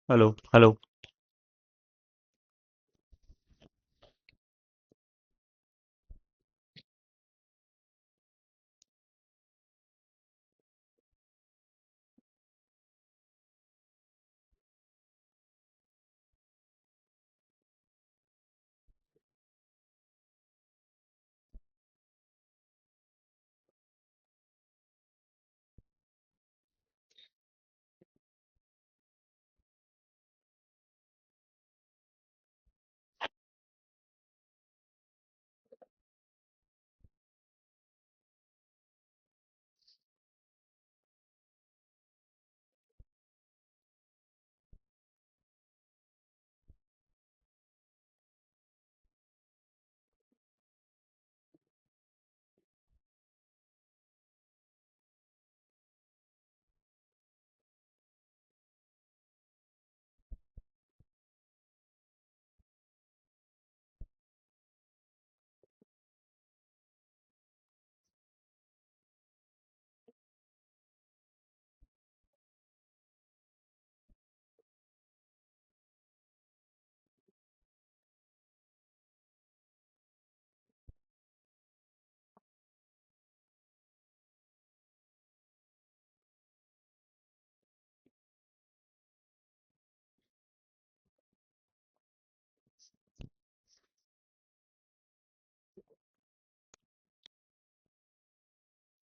Hello hello.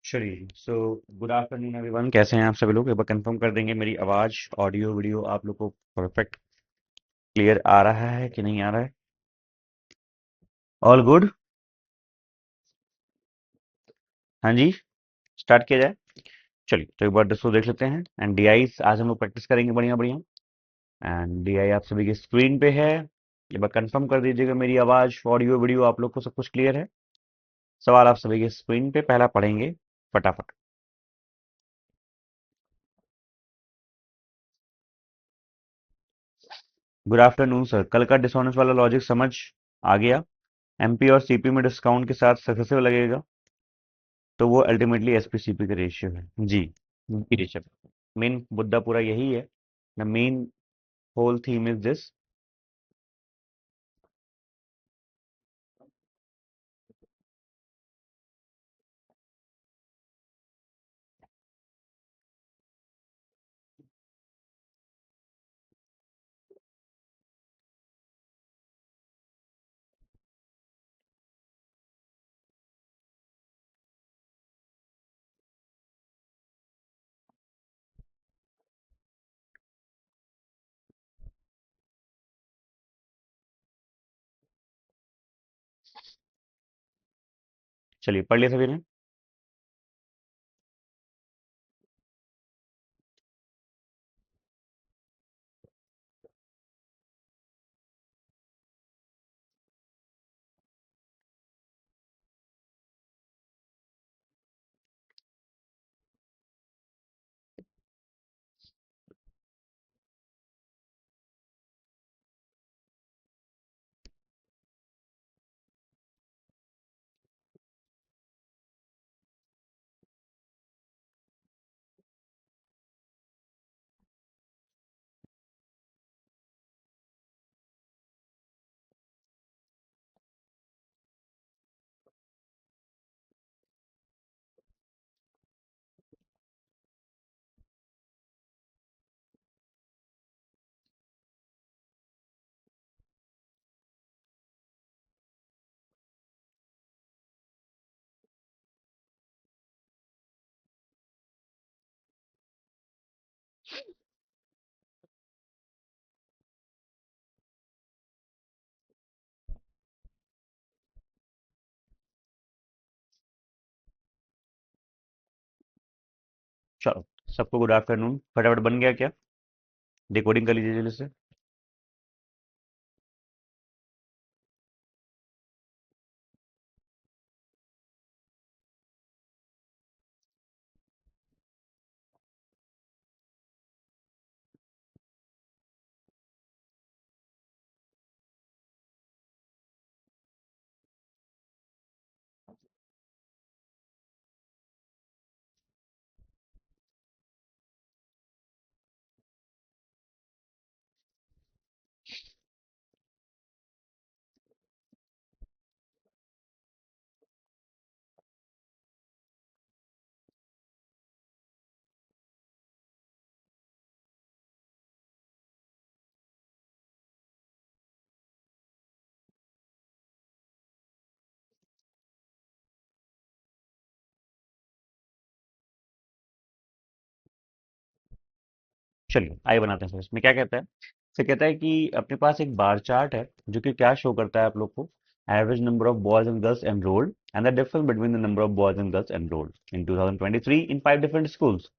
चलिए, so good afternoon everyone. कैसे हैं आप सभी लोग? एक बार कंफर्म कर देंगे मेरी आवाज़, ऑडियो वीडियो आप लोग को परफेक्ट क्लियर आ रहा है कि नहीं आ रहा है? All good. हाँ जी, स्टार्ट किया जाए। चलिए, तो एक बार दोस्तों देख लेते हैं। एंड डीआई आज हम लोग प्रैक्टिस करेंगे बढ़िया बढ़िया। एंड डीआई आप सभी की स्क्रीन पे है। एक बार कंफर्म कर दीजिएगा मेरी आवाज़, ऑडियो वीडियो आप लोग को सब कुछ क्लियर है। सवाल आप सभी की स्क्रीन पे पहला पढ़ेंगे फटाफट। Good afternoon sir. कल का डिसऑनेस्ट वाला लॉजिक समझ आ गया? एमपी और सीपी में डिस्काउंट के साथ सक्सेसिव लगेगा तो वो अल्टीमेटली एसपीसीपी का रेशियो है जी। जी ऋषभ, मेन मुद्दा पूरा यही है। The main whole theme is this. चलिए पढ़ लिया सभी ने। चलिए पढ़ लिया सभी ने। चलो, सबको गुड आफ्टरनून। फटाफट बन गया क्या? डिकोडिंग कर लीजिए जल्दी से। चलिए आइए बनाते हैं सर। इसमें क्या कहता है, इसे कहता है कि अपने पास एक बार चार्ट है जो कि क्या शो करता है आप लोग को, average number of boys and girls enrolled and the difference between the number of boys and girls enrolled in 2023 in 5 different schools.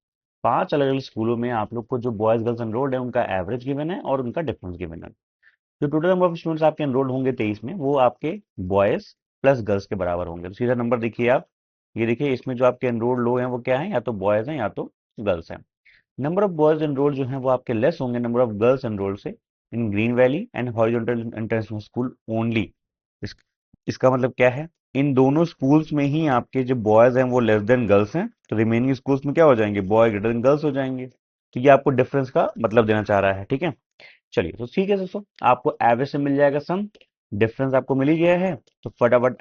5 अलग अलग स्कूलों में आप लोग को जो बॉयज गर्ल्स एनरोल्ड है उनका एवरेज गिवन है और उनका डिफरेंस गिवन है। जो टोटल नंबर ऑफ स्टूडेंट्स आपके एनरोल्ड होंगे 23 में, वो आपके बॉयज प्लस गर्ल्स के बराबर होंगे। तो सीधा नंबर देखिए आप, ये देखिए इसमें जो आपके एनरोल्ड लोग हैं वो क्या है, या तो बॉयज हैं या तो गर्ल्स हैं। नंबर ऑफ बॉयज एनरोल्ड जो हैं वो आपके लेस होंगे नंबर ऑफ गर्ल्स एनरोल्ड से इन green valley and horizontal international school only. इस, इसका मतलब क्या है, इन दोनों स्कूल्स में ही आपके जो बॉयज हैं वो लेस देन गर्ल्स हैं, तो रिमेनिंग स्कूल्स में क्या हो जाएंगे, बॉय ग्रेटर देन गर्ल्स हो जाएंगे। तो ये आपको डिफरेंस का मतलब देना चाह रहा है, ठीक है। चलिए तो ठीक है दोस्तों, आपको एवरेज से मिल जाएगा सम, डिफरेंस आपको मिल ही गया है, तो फटाफट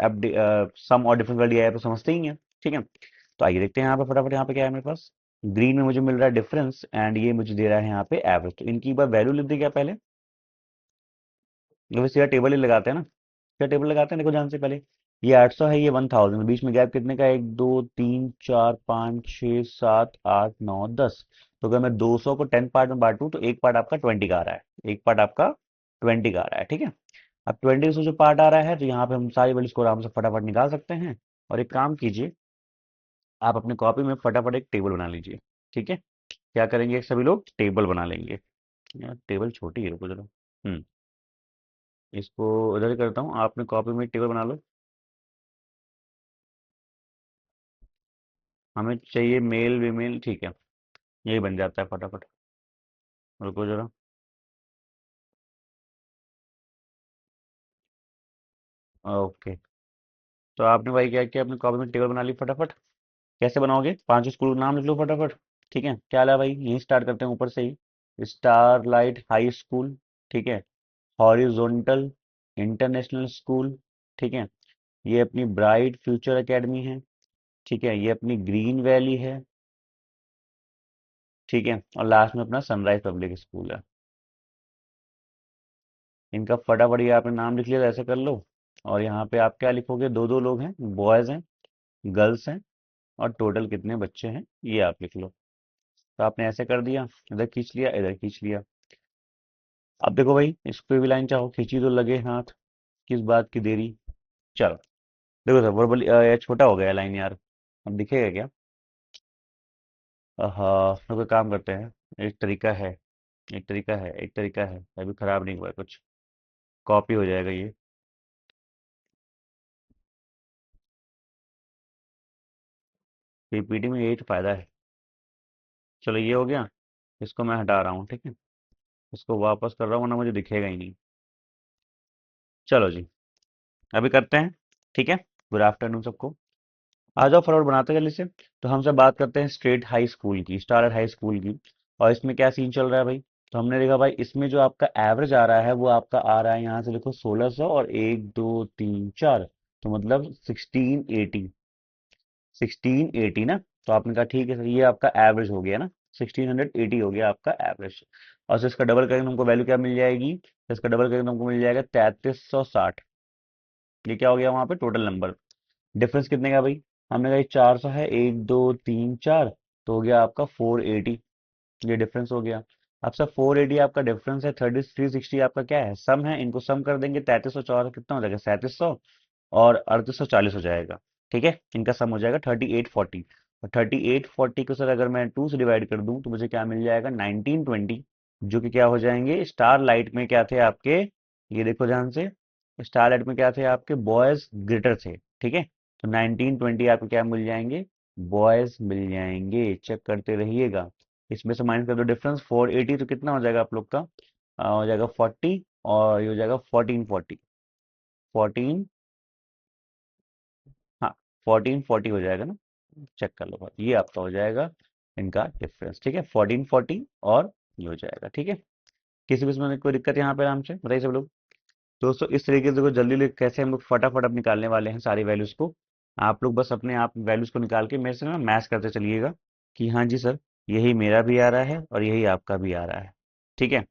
सम और डिफरेंस वाली आया तो समझते ही हैं, ठीक है। तो आइए देखते हैं यहाँ पे फटाफट, यहाँ पे क्या है मेरे पास। ग्रीन में मुझे मिल रहा है डिफरेंस एंड ये मुझे दे रहा है यहाँ पे एवरेज, तो इनकी एक बार वैल्यू लिख दी क्या पहले, तो सीधा टेबल ही लगाते हैं ना। क्या टेबल लगाते हैं, देखो ध्यान से पहले, ये 800 है, ये 1000, बीच में गैप कितने का, 1 2 3 4 5 6 7 8 9 10। तो अगर मैं 200 को 10 पार्ट में बांटूं तो एक पार्ट आपका 20 का आ रहा है, एक पार्ट आपका 20 का आ रहा है, ठीक है। अब 20 से जो पार्ट आ रहा है तो यहाँ पे हम सारी वैल्यूज को आराम से फटाफट निकाल सकते हैं। और एक काम कीजिए, आप अपनी कॉपी में फटाफट एक टेबल बना लीजिए, ठीक है। क्या करेंगे, सभी लोग टेबल बना लेंगे। यार टेबल छोटी है, रुको जरा। इसको इधर ही करता हूँ, आपने कॉपी में एक टेबल बना लो। हमें चाहिए मेल फीमेल, ठीक है, यही बन जाता है फटाफट। रुको जरा। ओके, तो आपने भाई क्या किया, अपनी कॉपी में टेबल बना ली फटाफट। कैसे बनाओगे, 5 स्कूल नाम लिख लो फटाफट। ठीक है, क्या ला भाई, यहीं स्टार्ट करते हैं ऊपर से ही। स्टारलाइट हाई स्कूल, ठीक है। हॉरिजॉन्टल इंटरनेशनल स्कूल, ठीक है। ये अपनी ब्राइट फ्यूचर एकेडमी है, ठीक है। ये अपनी ग्रीन वैली है, ठीक है। और लास्ट में अपना सनराइज पब्लिक स्कूल है। इनका फटाफट ये आपने नाम लिख लिया, तो ऐसे कर लो। और यहाँ पे आप क्या लिखोगे, दो दो लोग हैं, बॉयज हैं, गर्ल्स हैं, और टोटल कितने बच्चे हैं ये आप लिख लो। तो आपने ऐसे कर दिया, इधर खींच लिया, इधर खींच लिया। अब देखो भाई, इस पे भी लाइन चाहो खींची तो लगे हाथ, किस बात की देरी। चलो देखो सर, वर्बल ये छोटा हो गया लाइन यार, अब दिखेगा क्या। हाँ तो कोई काम करते हैं, एक तरीका है, एक तरीका है, अभी खराब नहीं हुआ है कुछ, कॉपी हो जाएगा ये। पीपीटी में यही तो फायदा है। चलो ये हो गया, इसको मैं हटा रहा हूँ, ठीक है। इसको वापस कर रहा हूँ वरना मुझे दिखेगा ही नहीं। चलो जी, अभी करते हैं, ठीक है। गुड आफ्टरनून सबको, आ जाओ फटाफट बनाते हैं जल्दी से। तो हमसे बात करते हैं स्ट्रेट हाई स्कूल की, स्टारर हाई स्कूल की। और इसमें क्या सीन चल रहा है भाई, तो हमने देखा भाई इसमें जो आपका एवरेज आ रहा है वो आपका आ रहा है यहाँ से देखो 1600 और 1 2 3 4, तो मतलब 1680 ना। तो आपने कहा ठीक है सर, ये आपका एवरेज हो गया ना, 1680 हो गया आपका एवरेज। और तो इसका डबल करेंगे तो हमको वैल्यू क्या मिल जाएगी, तो इसका डबल करेंगे तो हमको मिल जाएगा 3360। ये क्या हो गया वहां पे टोटल नंबर। डिफरेंस कितने का भाई, हमने कहा 400 है, 1 2 3 4, तो हो गया आपका 480। ये डिफरेंस हो गया। अब सर 480 आपका डिफरेंस है, 3360 आपका क्या है, सम है, इनको सम कर देंगे, 3300 कितना हो जाएगा, 3700 और 3840 हो जाएगा, ठीक है। इनका सम हो जाएगा 3840। और 3840 को सर अगर मैं 2 से डिवाइड कर दूं तो मुझे क्या मिल जाएगा, 1920, जो कि क्या हो जाएंगे, स्टार लाइट में क्या थे आपके, ये देखो ध्यान से, स्टार लाइट में क्या थे आपके, बॉयज ग्रेटर थे, ठीक है। तो 1920 आपको क्या मिल जाएंगे, बॉयज मिल जाएंगे, चेक करते रहिएगा। इसमें से माइनस कर दो डिफरेंस 480, तो कितना हो जाएगा आप लोग का, हो जाएगा 40, और ये हो जाएगा 1440, 14, हाँ 1440 हो जाएगा ना। चेक कर लो भाई, ये आपका हो जाएगा इनका डिफरेंस, ठीक है, 1440, और ये हो जाएगा, ठीक है। किसी भी इसमें कोई दिक्कत यहाँ पे आराम से बताइए सब लोग। दोस्तों इस तरीके से देखो जल्दी कैसे हम लोग फटाफट अब निकालने वाले हैं सारी वैल्यूज को। आप लोग बस अपने आप वैल्यूज को निकाल के मेरे से ना मैच करते चलिएगा, कि हाँ जी सर, यही मेरा भी आ रहा है और यही आपका भी आ रहा है, ठीक है।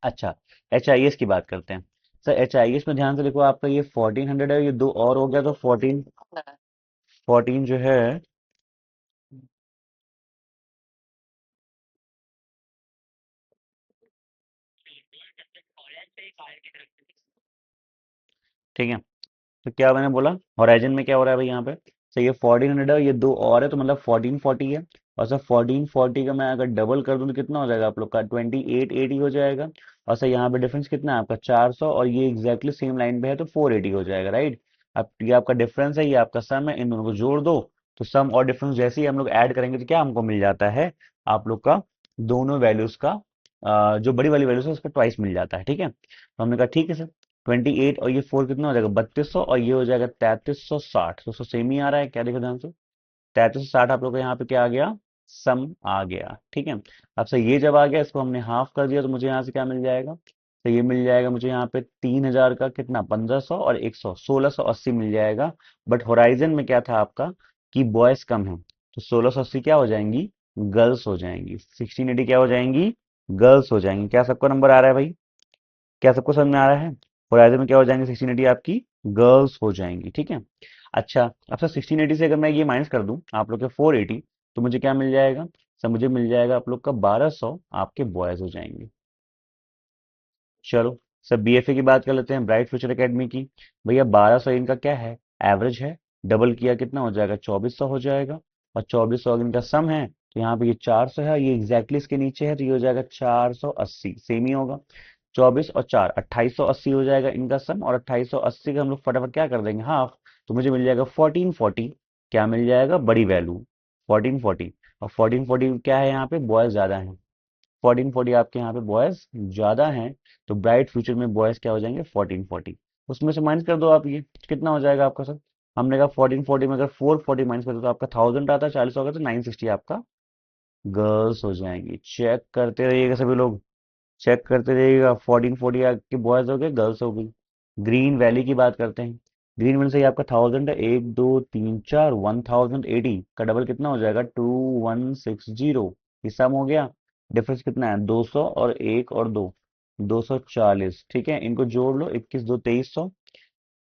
अच्छा, HIS की बात करते हैं। सर HIS में ध्यान से देखो, आपका ये 1400 है, ये दो और हो गया तो 14 जो है, ठीक है। तो क्या मैंने बोला, होराइजन में क्या हो रहा है भाई यहाँ पे, सही है 1400 है, ये दो और है तो मतलब 1440 है। और सर 1440 का मैं अगर डबल कर दूं तो कितना हो जाएगा आप लोग का, 2880 हो जाएगा। और सर यहाँ पे डिफरेंस कितना है आपका 400, और ये एग्जैक्टली सेम लाइन पे है तो 480 हो जाएगा, राइट। अब ये आपका डिफरेंस है, ये आपका सम है, इन दोनों को जोड़ दो। तो सम और डिफरेंस जैसे ही हम लोग ऐड करेंगे तो क्या हमको मिल जाता है, आप लोग का दोनों वैल्यूज का जो बड़ी वाली वैल्यूज है उसका ट्वाइस मिल जाता है, ठीक है। तो हमने कहा ठीक है सर, 28 और ये 4 कितना हो जाएगा 3200, और ये हो जाएगा 3360। तो सेम ही आ रहा है, क्या देखो ध्यान से, 3360 आप लोग का यहाँ पे क्या आ गया, सम आ गया, ठीक है। अब से ये जब आ गया, इसको हमने हाफ कर दिया तो मुझे यहाँ से क्या मिल जाएगा, तो ये मिल जाएगा मुझे यहाँ पे 3000 का कितना 1500 और 100 1680 मिल जाएगा। बट होराइजन में क्या था आपका कि बॉयज कम है, तो 1680 क्या हो जाएंगी, गर्ल्स हो जाएंगी, 1680 क्या हो जाएंगी, गर्ल्स हो जाएंगी। क्या सबको नंबर आ रहा है भाई, क्या सबको समझ में आ रहा है। होराइजन में क्या हो जाएंगे 1680 आपकी गर्ल्स हो जाएंगी, ठीक है। अच्छा, अब सर 1680 से अगर मैं ये माइनस कर दूं आप लोग के 480, तो मुझे क्या मिल जाएगा, सर मुझे मिल जाएगा आप लोग का 1200 आपके बॉयज हो जाएंगे। चलो सर बीएफए की बात कर लेते हैं, ब्राइट फ्यूचर एकेडमी की। भैया 1200 इनका क्या है, एवरेज है, डबल किया कितना हो जाएगा 2400 हो जाएगा। और 2400 इनका सम है, तो यहाँ पे ये 400 है, ये एग्जैक्टली इसके नीचे है, तो ये हो जाएगा 480, सेम ही होगा। 24 और 4 2880 हो जाएगा इनका सम, और 2880 का हम लोग फटाफट क्या कर देंगे हाफ, तो मुझे मिल जाएगा 1440। क्या मिल जाएगा, बड़ी वैल्यू 1440। और 1440 क्या है, यहाँ पे बॉयज ज्यादा है, 1440 आपके यहाँ पे बॉयज ज्यादा हैं, तो ब्राइट फ्यूचर में बॉयज क्या हो जाएंगे 1440। उसमें से माइनस कर दो आप, ये कितना हो जाएगा आपका सर, हमने कहा 1440 में अगर 440 माइनस कर दो तो आपका 1000 आता है, 40 होगा तो 960 आपका गर्ल्स हो जाएंगी। चेक करते रहिएगा सभी लोग, चेक करते रहिएगा, 1440 आपके बॉयज हो गए, गर्ल्स हो गई। ग्रीन वैली की बात करते हैं, ग्रीन वैली से ये आपका 1000 है, 1 2 3 4 1080 का डबल कितना हो जाएगा 2160, ये सम हो गया। डिफरेंस कितना है 200 और 1 और 2 240, ठीक है। इनको जोड़ लो, 21 2 2300,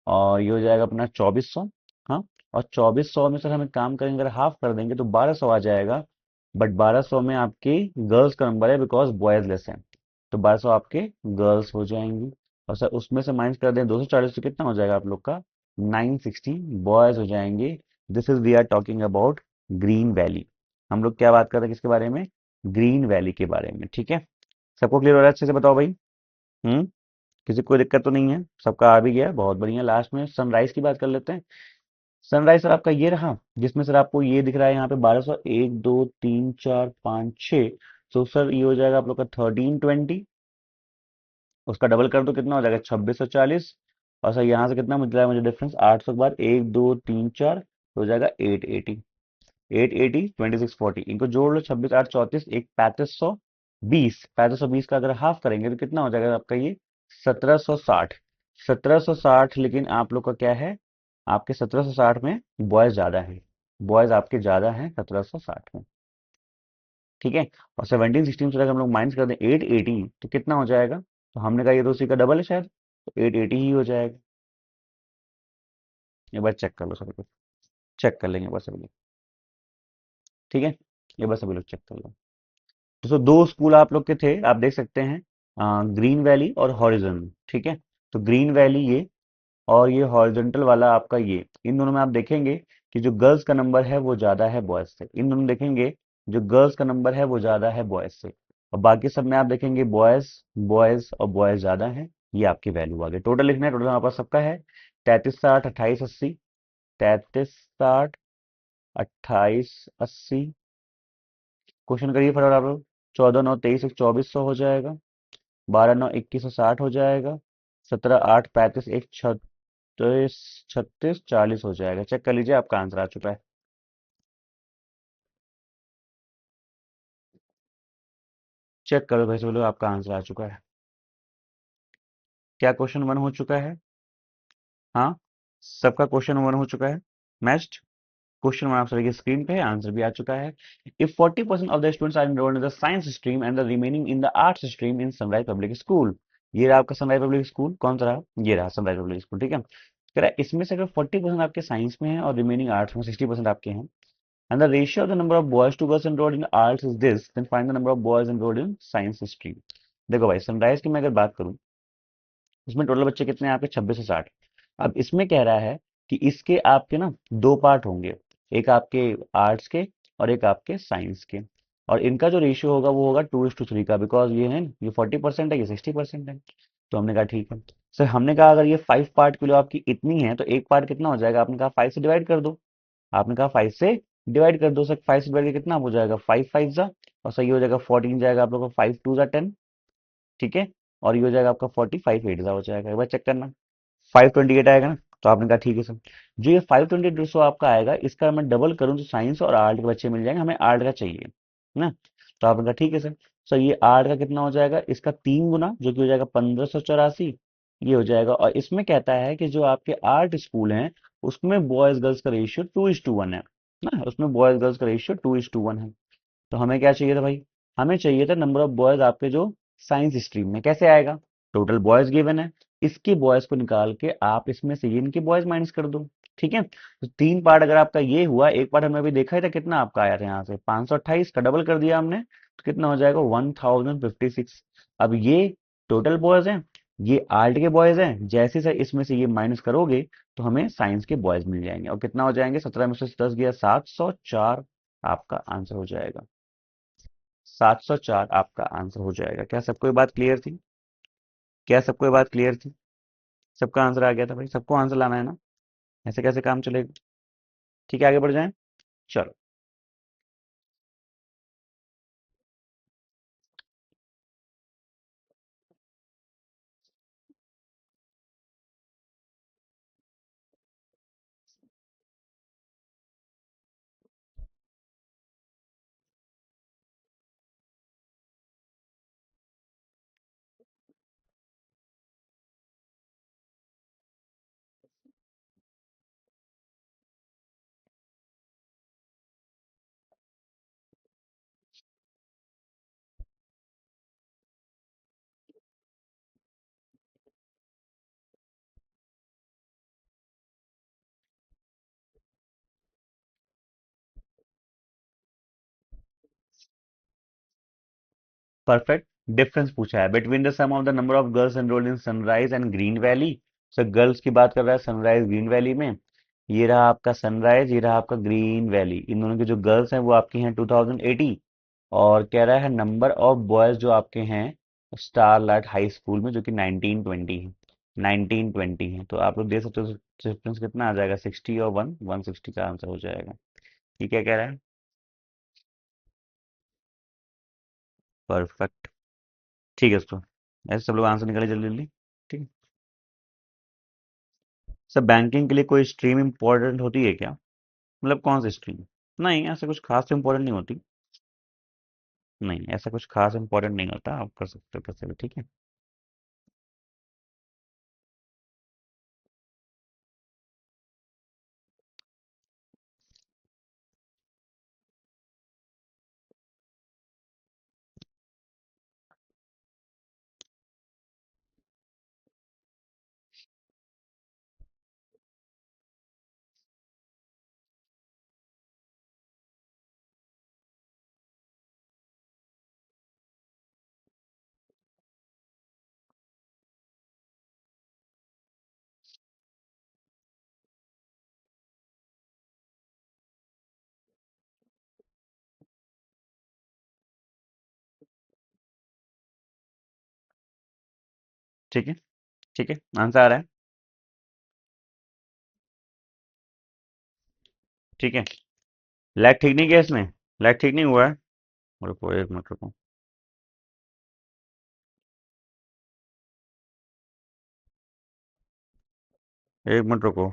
और ये हो जाएगा अपना 2400। हाँ, और 2400 में सर हम एक काम करेंगे, अगर हाफ कर देंगे तो 1200 आ जाएगा। बट 1200 में आपकी गर्ल्स का नंबर है बिकॉज बॉयज लेस है, तो 1200 आपके गर्ल्स हो जाएंगी। और सर उसमें से माइनस कर दें 240 तो कितना हो जाएगा आप लोग का 960 बॉयज हो जाएंगे। This is we are talking about Green Valley. हम लोग क्या बात कर रहे हैं किसके बारे में, ग्रीन वैली के बारे में, ठीक है। सबको क्लियर हो रहा है, अच्छे से बताओ भाई। हम्म, किसी को कोई दिक्कत तो नहीं है, सबका आ भी गया, बहुत बढ़िया। लास्ट में सनराइज की बात कर लेते हैं। सनराइज सर आपका ये रहा, जिसमें सर आपको ये दिख रहा है यहाँ पे 1200 1 2 3 4 5 6, तो सर ये हो जाएगा आप लोग का 1320, उसका डबल कर दो कितना हो जाएगा 2640। और सर यहाँ से कितना मिल रहा है मुझे डिफरेंस 800 के बाद 1 2 3 4, तो हो जाएगा 880, 880 2640, इनको जोड़ लो 26 8 34 एक 3520, 3520 का अगर हाफ करेंगे तो कितना हो जाएगा आपका ये 1760, 1760। लेकिन आप लोग का क्या है, आपके 1760 में बॉयज ज्यादा हैं, बॉयज आपके ज्यादा हैं 1760 में, ठीक है। और 1716 से अगर हम लोग माइनस कर दें 880 तो कितना हो जाएगा, तो हमने कहा ये तो उसी का डबल है शायद, तो 880 ही हो जाएगा। ये बार चेक कर लो सभी लोग, चेक कर लेंगे बस सभी लोग, ठीक है। ये बस सभी लोग चेक कर लो। तो दो स्कूल आप लोग के थे, आप देख सकते हैं, ग्रीन वैली और हॉरिजन, ठीक है। तो ग्रीन वैली ये, और ये हॉरिजॉन्टल वाला आपका ये, इन दोनों में आप देखेंगे कि जो गर्ल्स का नंबर है वो ज्यादा है बॉयज से, इन दोनों में देखेंगे जो गर्ल्स का नंबर है वो ज्यादा है बॉयज से। और बाकी सब में आप देखेंगे बॉयज, बॉयज और बॉयज ज्यादा है। ये आपकी वैल्यू आ गई, टोटल लिखना है, टोटल हमारे पास सबका है 3360 2880, 3360 2880। क्वेश्चन करिए फटाफट आप लोग, 14 9 23 एक 2400 हो जाएगा, 12 9 2160 हो जाएगा, 17 8 35 एक 36 40 हो जाएगा। चेक कर लीजिए, आपका आंसर आ चुका है। चेक करो भाई बोलो, आपका आंसर आ चुका है। क्या क्वेश्चन वन हो चुका है, हाँ सबका क्वेश्चन वन हो चुका है, मैच्ड। क्वेश्चन वन आप सभी की स्क्रीन पे है, आंसर भी आ चुका है। If 40% of the students are enrolled in the science stream and the remaining in the arts stream in Sunrise Public School, ये रहा आपका सनराइज पब्लिक स्कूल, कौन सा रहा, ये रहा सनराइज पब्लिक स्कूल, ठीक है। कह रहा है इसमें से अगर 40% आपके साइंस में है और रिमेनिंग आर्ट्स में 60% आपके हैं, and the ratio of the number of boys to girls enrolled in arts is this, then find the number of boys enrolled in science stream। देखो भाई सनराइज की मैं अगर बात करूं, उसमें टोटल बच्चे कितने हैं आपके 26 से 60, अब इसमें कह रहा है कि इसके आपके ना दो पार्ट होंगे, एक आपके आर्ट्स के और एक आपके साइंस के, और इनका जो रेशियो होगा वो होगा 2:3 का, बिकॉज ये है ये 40% है, ये 60% है। तो हमने कहा ठीक है सर। हमने कहा अगर ये 5 पार्ट के लिए आपकी इतनी है तो एक पार्ट कितना हो जाएगा, आपने कहा 5 से डिवाइड कर दो। आपने कहा 5 से डिवाइड कर दो सर, 5 से डिवाइड करके कितना हो जाएगा, 5 5 जा, और सही हो जाएगा 14 जाएगा आप लोग का, 5 2 जा 10, ठीक है। और ये हो जाएगा आपका 45 8 जा हो जाएगा, एक बार चेक करना। 528 आएगा ना। तो आपने कहा ठीक है सर। जो ये 528 जो आपका आएगा, इसका मैं डबल करूं तो साइंस और आर्ट के बच्चे मिल जाएंगे, हमें आर्ट का चाहिए ना। तो आपने कहा ठीक है सर। सर ये आर्ट का कितना हो जाएगा, इसका 3 गुना, जो कि हो जाएगा 1584, ये हो जाएगा। और इसमें कहता है कि जो आपके आर्ट स्कूल हैं उसमें बॉयज गर्ल्स का रेशियो 2:1 है ना, उसमें बॉयज गर्ल्स का रेशियो 2:1 है। तो हमें क्या चाहिए था भाई, हमें चाहिए था नंबर ऑफ बॉयज आपके जो साइंस स्ट्रीम में। कैसे आएगा, टोटल बॉयज गिवन है, इसके बॉयज को निकाल के आप इसमें से ये इनके बॉयज माइनस कर दो, ठीक है। तो 3 पार्ट अगर आपका ये हुआ, एक पार्ट हमने अभी देखा ही था कितना आपका आया था यहाँ से 528 का, डबल कर दिया हमने तो कितना हो जाएगा 1056। अब ये टोटल बॉयज हैं, ये आर्ट के बॉयज हैं, जैसे सर इसमें से ये माइनस करोगे तो हमें साइंस के बॉयज मिल जाएंगे। और कितना हो जाएंगे, 17 में से 10 गया 704, आपका आंसर हो जाएगा 704, आपका आंसर हो जाएगा। क्या सबको ये बात क्लियर थी, क्या सबको ये बात क्लियर थी, सबका आंसर आ गया था भाई, सबको आंसर लाना है ना, ऐसे कैसे काम चलेगा। ठीक है आगे बढ़ जाएं, चलो। परफेक्ट। डिफरेंस पूछा है between the sum of the number of girls enrolled in Sunrise and Green Valley. Sir girls की बात कर रहा है सनराइज ग्रीन वैली में, ये रहा आपका सनराइज, ये रहा आपका ग्रीन वैली, इन दोनों की जो गर्ल्स हैं वो आपकी हैं 2080। और कह रहा है नंबर ऑफ बॉयज जो आपके हैं स्टारलाइट हाई स्कूल में, जो कि 1920 है, 1920 है। तो आप लोग देख सकते हो डिफरेंस कितना आ जाएगा, 60 और 160 का आंसर हो जाएगा। ये क्या कह रहा है, परफेक्ट। ठीक है उसको, ऐसे सब लोग आंसर निकाले जल्दी जल्दी। ठीक है सर, बैंकिंग के लिए कोई स्ट्रीम इम्पोर्टेंट होती है क्या, मतलब कौन सी स्ट्रीम। नहीं ऐसा कुछ खास इम्पोर्टेंट नहीं होती, नहीं ऐसा कुछ खास इम्पोर्टेंट नहीं होता, आप कर सकते हो कैसे भी, ठीक है। ठीक है, ठीक है आंसर आ रहा है, ठीक है। लाइट ठीक नहीं किया इसमें, लाइट ठीक नहीं हुआ है, रुको एक मिनट रुको। 1 मिनट रुको।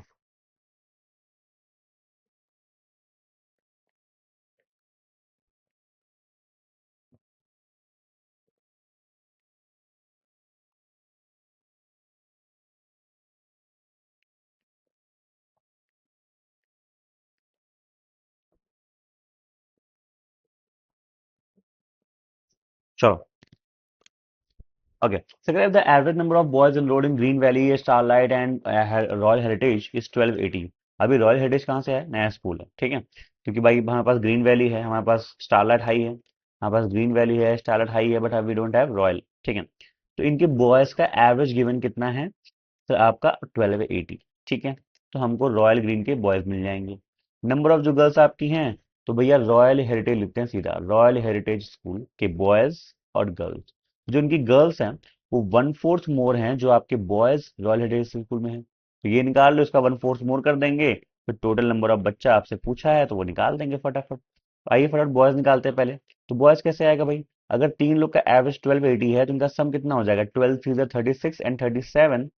चलो okay, so the average number of boys enrolled in Green Valley, Starlight and Royal Heritage is 1280। अभी रॉयल हेरिटेज कहाँ से है, नया स्कूल है, ठीक है। क्योंकि भाई हमारे पास ग्रीन वैली है, हमारे पास स्टारलाइट हाई है, हमारे पास ग्रीन वैली है, स्टारलाइट हाई है, but we don't have Royal, ठीक है। तो इनके बॉयज का एवरेज गिवन कितना है, तो आपका 1280। ठीक है, तो हमको रॉयल ग्रीन के बॉयज मिल जाएंगे। नंबर ऑफ जो गर्ल्स आपकी हैं, तो भैया रॉयल हेरिटेज लिखते हैं सीधा, रॉयल हेरिटेज स्कूल के बॉयज और गर्ल्स। जो उनकी गर्ल्स हैं वो 1/4 मोर हैं जो आपके बॉयज रॉयल हेरिटेज स्कूल में हैं, तो ये निकाल लो, इसका 1/4 मोर कर देंगे, फिर टोटल नंबर ऑफ बच्चा आपसे पूछा है तो वो निकाल देंगे फटाफट। आइए फटाफट बॉयज निकालते हैं पहले। तो बॉयज कैसे आएगा भाई, अगर तीन लोग का एवरेज 1280 है तो इनका सम कितना हो जाएगा, 12 3 36 एंड 37,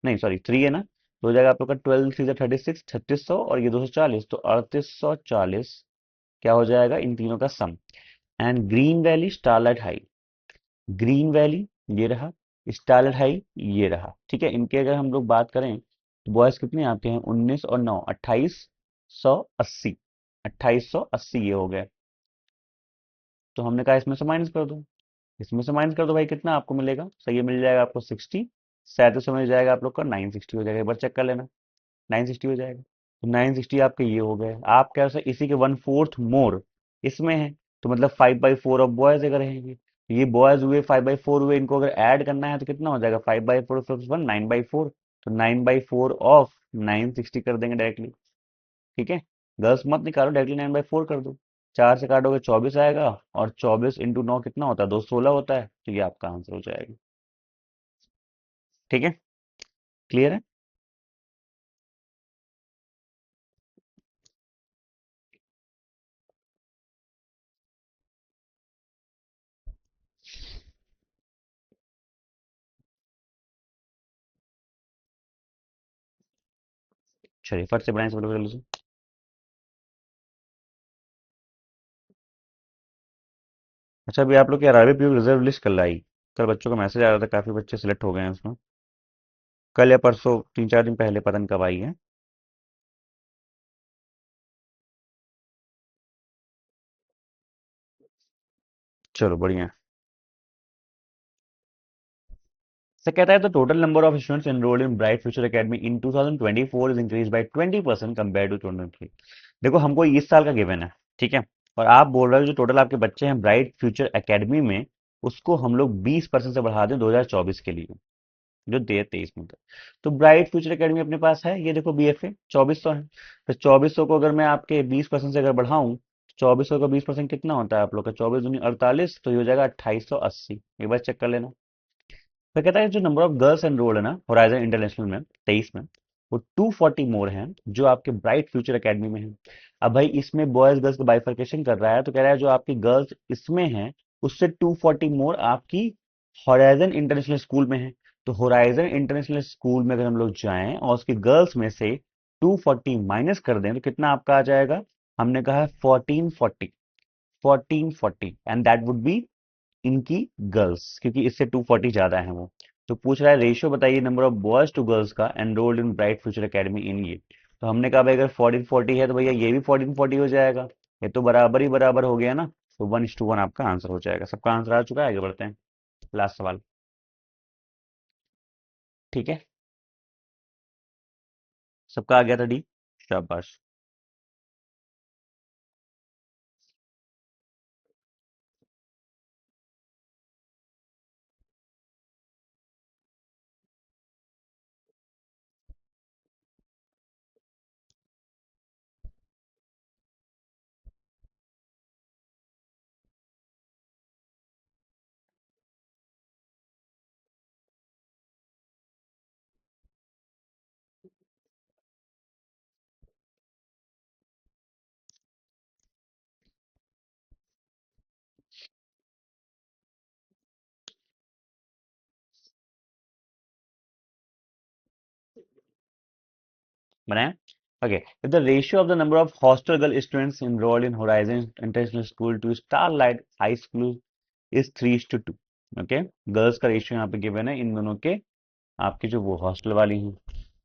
नहीं सॉरी 3 है ना, तो हो जाएगा आप लोग का 12 3 36 3600 और ये 240, तो 3840 क्या हो जाएगा इन तीनों का sum. And Green Valley Starlight High, Green Valley ये रहा, स्टारलाइट हाई ये रहा, ठीक है। इनके अगर हम लोग बात करें तो बॉयज कितने आते हैं, 19 और 9 2880, 2880 ये हो गए। तो हमने कहा इसमें से माइनस कर दो, इसमें से माइनस कर दो भाई, कितना आपको मिलेगा, सही है, मिल जाएगा आपको 60, 37 मिल जाएगा आप लोग का 960 हो जाएगा, एक बार चेक कर लेना, 960 हो जाएगा। तो 960 आपके ये हो गए, आप क्या सर इसी के 1/4 मोर इसमें है, तो मतलब 5/4 ऑफ बॉयज अगर रहेंगे, तो ये बॉयज हुए 5/4 हुए, इनको अगर ऐड करना है तो कितना हो जाएगा, 5/4 प्लस 1 9/4, तो 9/4 ऑफ 960 कर देंगे डायरेक्टली, ठीक है। गर्ल्स मत निकालो, डायरेक्टली 9/4 कर दो, 4 से काटोगे 24 आएगा, और 24 × 9 कितना होता है, 216 होता है, तो ये आपका आंसर हो जाएगा, ठीक है, क्लियर है। चलिए फट से बनाए सब लोग जल्दी से। अच्छा अभी आप लोग की आरआरबी पीयू रिजर्व लिस्ट कल आई, कल बच्चों का मैसेज आ रहा था, काफी बच्चे सिलेक्ट हो गए हैं उसमें, कल या परसों 3 4 दिन पहले, पता नहीं कब आई है। चलो बढ़िया। सर कहता है, the total number of students enrolled in Bright Future Academy in 2024 is increase by 20% compare to 2023। देखो हमको इस साल का गिवन है, ठीक है, और आप बोल रहे हो जो टोटल आपके बच्चे हैं ब्राइट फ्यूचर एकेडमी में, उसको हम लोग 20% से बढ़ा दें 2024 के लिए, जो दे 23 में था। तो ब्राइट फ्यूचर एकेडमी अपने पास है, ये देखो बीएफए 2400 है, तो 2400 को अगर मैं आपके 20% से अगर बढ़ाऊं, 2400 का 20% कितना होता है आप लोग का, 24 दूनी 48, तो ये हो जाएगा 2880, एक बार चेक कर लेना। तो कहता है जो नंबर ऑफ गर्ल्स एनरोल्ड है ना होराइजन इंटरनेशनल में 23 में, वो 240 मोर हैं जो आपके ब्राइट फ्यूचर एकेडमी में है। अब भाई इसमें बॉयज गर्ल्स का बाइफर्केशन कर रहा है, तो कह रहा है जो आपकी गर्ल्स इसमें हैं उससे 240 मोर आपकी होराइजन इंटरनेशनल स्कूल में है। तो होराइजन इंटरनेशनल स्कूल में अगर हम लोग जाएं और उसकी गर्ल्स में से 240 माइनस कर दें तो कितना आपका आ जाएगा, हमने कहा है 1440, 1440 एंड दैट वुड बी इनकी गर्ल्स, क्योंकि इससे 240 ज्यादा है वो। तो पूछ रहा है रेशियो बताइए number of boys to girls का enrolled in Bright Future Academy in ये। तो हमने कहा भाई अगर 1440 है तो भैया ये भी 1440 हो जाएगा, ये तो बराबर ही बराबर हो गया ना, तो 1:1 आपका आंसर हो जाएगा। सबका आंसर आ चुका है, आगे बढ़ते हैं, लास्ट सवाल, ठीक है, सबका आ गया था डी, शाबाश। बनाया, okay, if the ratio of the number of hostel girl students enrolled in Horizon International School to Starlight High School is 3:2, okay, girls का रेशियो यहाँ पे गिवन है इन दोनों के, आपकी जो वो हॉस्टल वाली हैं,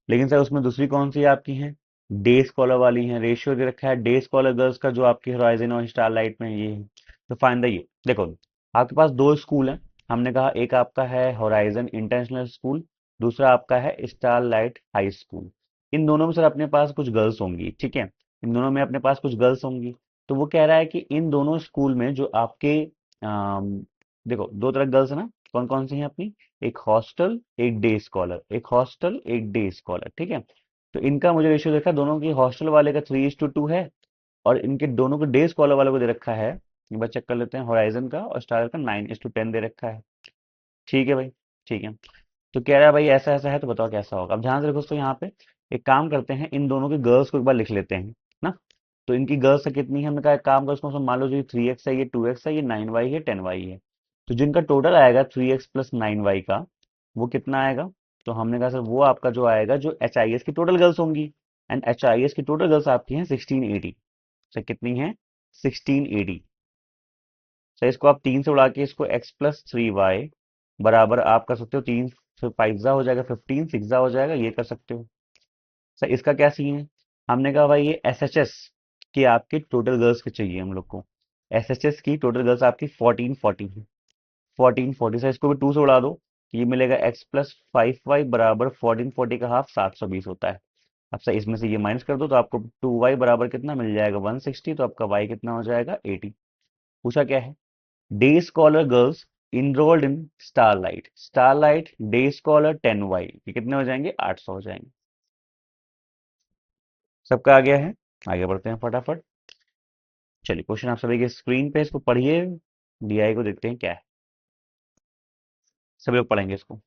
लेकिन सर उसमें दूसरी कौन सी आपकी हैं, डे स्कॉलर वाली हैं, रेशियो दे रखा है डे स्कॉलर गर्ल्स का जो आपकी होराइजन और स्टारलाइट में ये है। तो फाइंड द ये, देखो आपके पास दो स्कूल हैं, हमने कहा एक आपका है होराइजन इंटरनेशनल स्कूल, दूसरा आपका है स्टारलाइट हाई स्कूल। इन दोनों में सर अपने पास कुछ गर्ल्स होंगी, ठीक है, इन दोनों में अपने पास कुछ गर्ल्स होंगी। तो वो कह रहा है कि इन दोनों स्कूल में जो आपके देखो दो तरह गर्ल्स है ना, कौन कौन सी हैं अपनी? एक हॉस्टल, एक डे स्कॉलर, एक हॉस्टल, एक डे स्कॉलर, ठीक है। तो इनका मुझे रेशियो देखा, दोनों की हॉस्टल वाले का 3:2 है, और इनके दोनों को डे स्कॉलर वाले को दे रखा है, एक बार चेक कर लेते हैं, होराइजन का और स्टार का 9:10 दे रखा है। ठीक है भाई, ठीक है। तो कह रहा है भाई ऐसा ऐसा है, तो बताओ कैसा होगा। अब ध्यान से देखो दोस्तों, यहाँ पे एक काम करते हैं, इन दोनों की गर्ल्स को एक बार लिख लेते हैं ना। तो इनकी गर्ल्स कितनी है, हमने कहा एक काम करो, उसको मान लो जो 3x है, ये 2x है, ये 9y है, 10y है। तो जिनका टोटल आएगा 3x प्लस 9y का, वो कितना आएगा? तो हमने कहा सर वो आपका जो आएगा, जो HIS की टोटल गर्ल्स होंगी, एंड HIS की टोटल गर्ल्स आपकी हैं 1680। सर कितनी है? 1680। सर इसको आप 3 से उड़ा के इसको x+3y बराबर आप कर सकते हो, 3 5 हो जाएगा 15, 6 हो जाएगा, ये कर सकते हो। सर इसका क्या सीन है? हमने कहा भाई ये SHS की आपकी टोटल गर्ल्स की चाहिए हम लोग को। SHS की टोटल गर्ल्स आपकी 1440 है। 1440 सर इसको भी 2 से उड़ा दो, तो ये मिलेगा x+5y बराबर 1440 का हाफ 720 होता है। अब सर इसमें से ये माइनस कर दो, तो आपको 2y बराबर कितना मिल जाएगा? 160। तो आपका y कितना हो जाएगा? 80। पूछा क्या है? Day scholar girls enrolled in starlight, starlight day scholar 10y, ये कितने हो जाएंगे? 800 हो जाएंगे। सबका आ गया है? आगे बढ़ते हैं फटाफट। चलिए क्वेश्चन आप सभी के स्क्रीन पे, इसको पढ़िए, DI को देखते हैं क्या है। सभी लोग पढ़ेंगे इसको।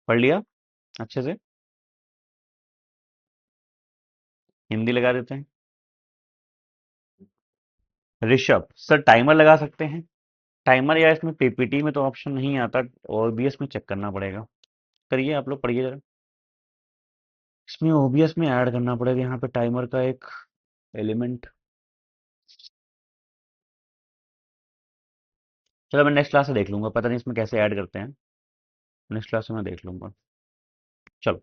पढ़ लिया अच्छे से? हिंदी लगा देते हैं। ऋषभ सर टाइमर लगा सकते हैं? टाइमर या इसमें PPT में तो ऑप्शन नहीं आता, OBS में चेक करना पड़ेगा। करिए आप लोग, पढ़िए जरा। इसमें OBS में ऐड करना पड़ेगा यहाँ पे टाइमर का एक एलिमेंट। चलो मैं नेक्स्ट क्लास से देख लूंगा, पता नहीं इसमें कैसे ऐड करते हैं, नेक्स्ट क्लास में मैं देख लूंगा। चलो।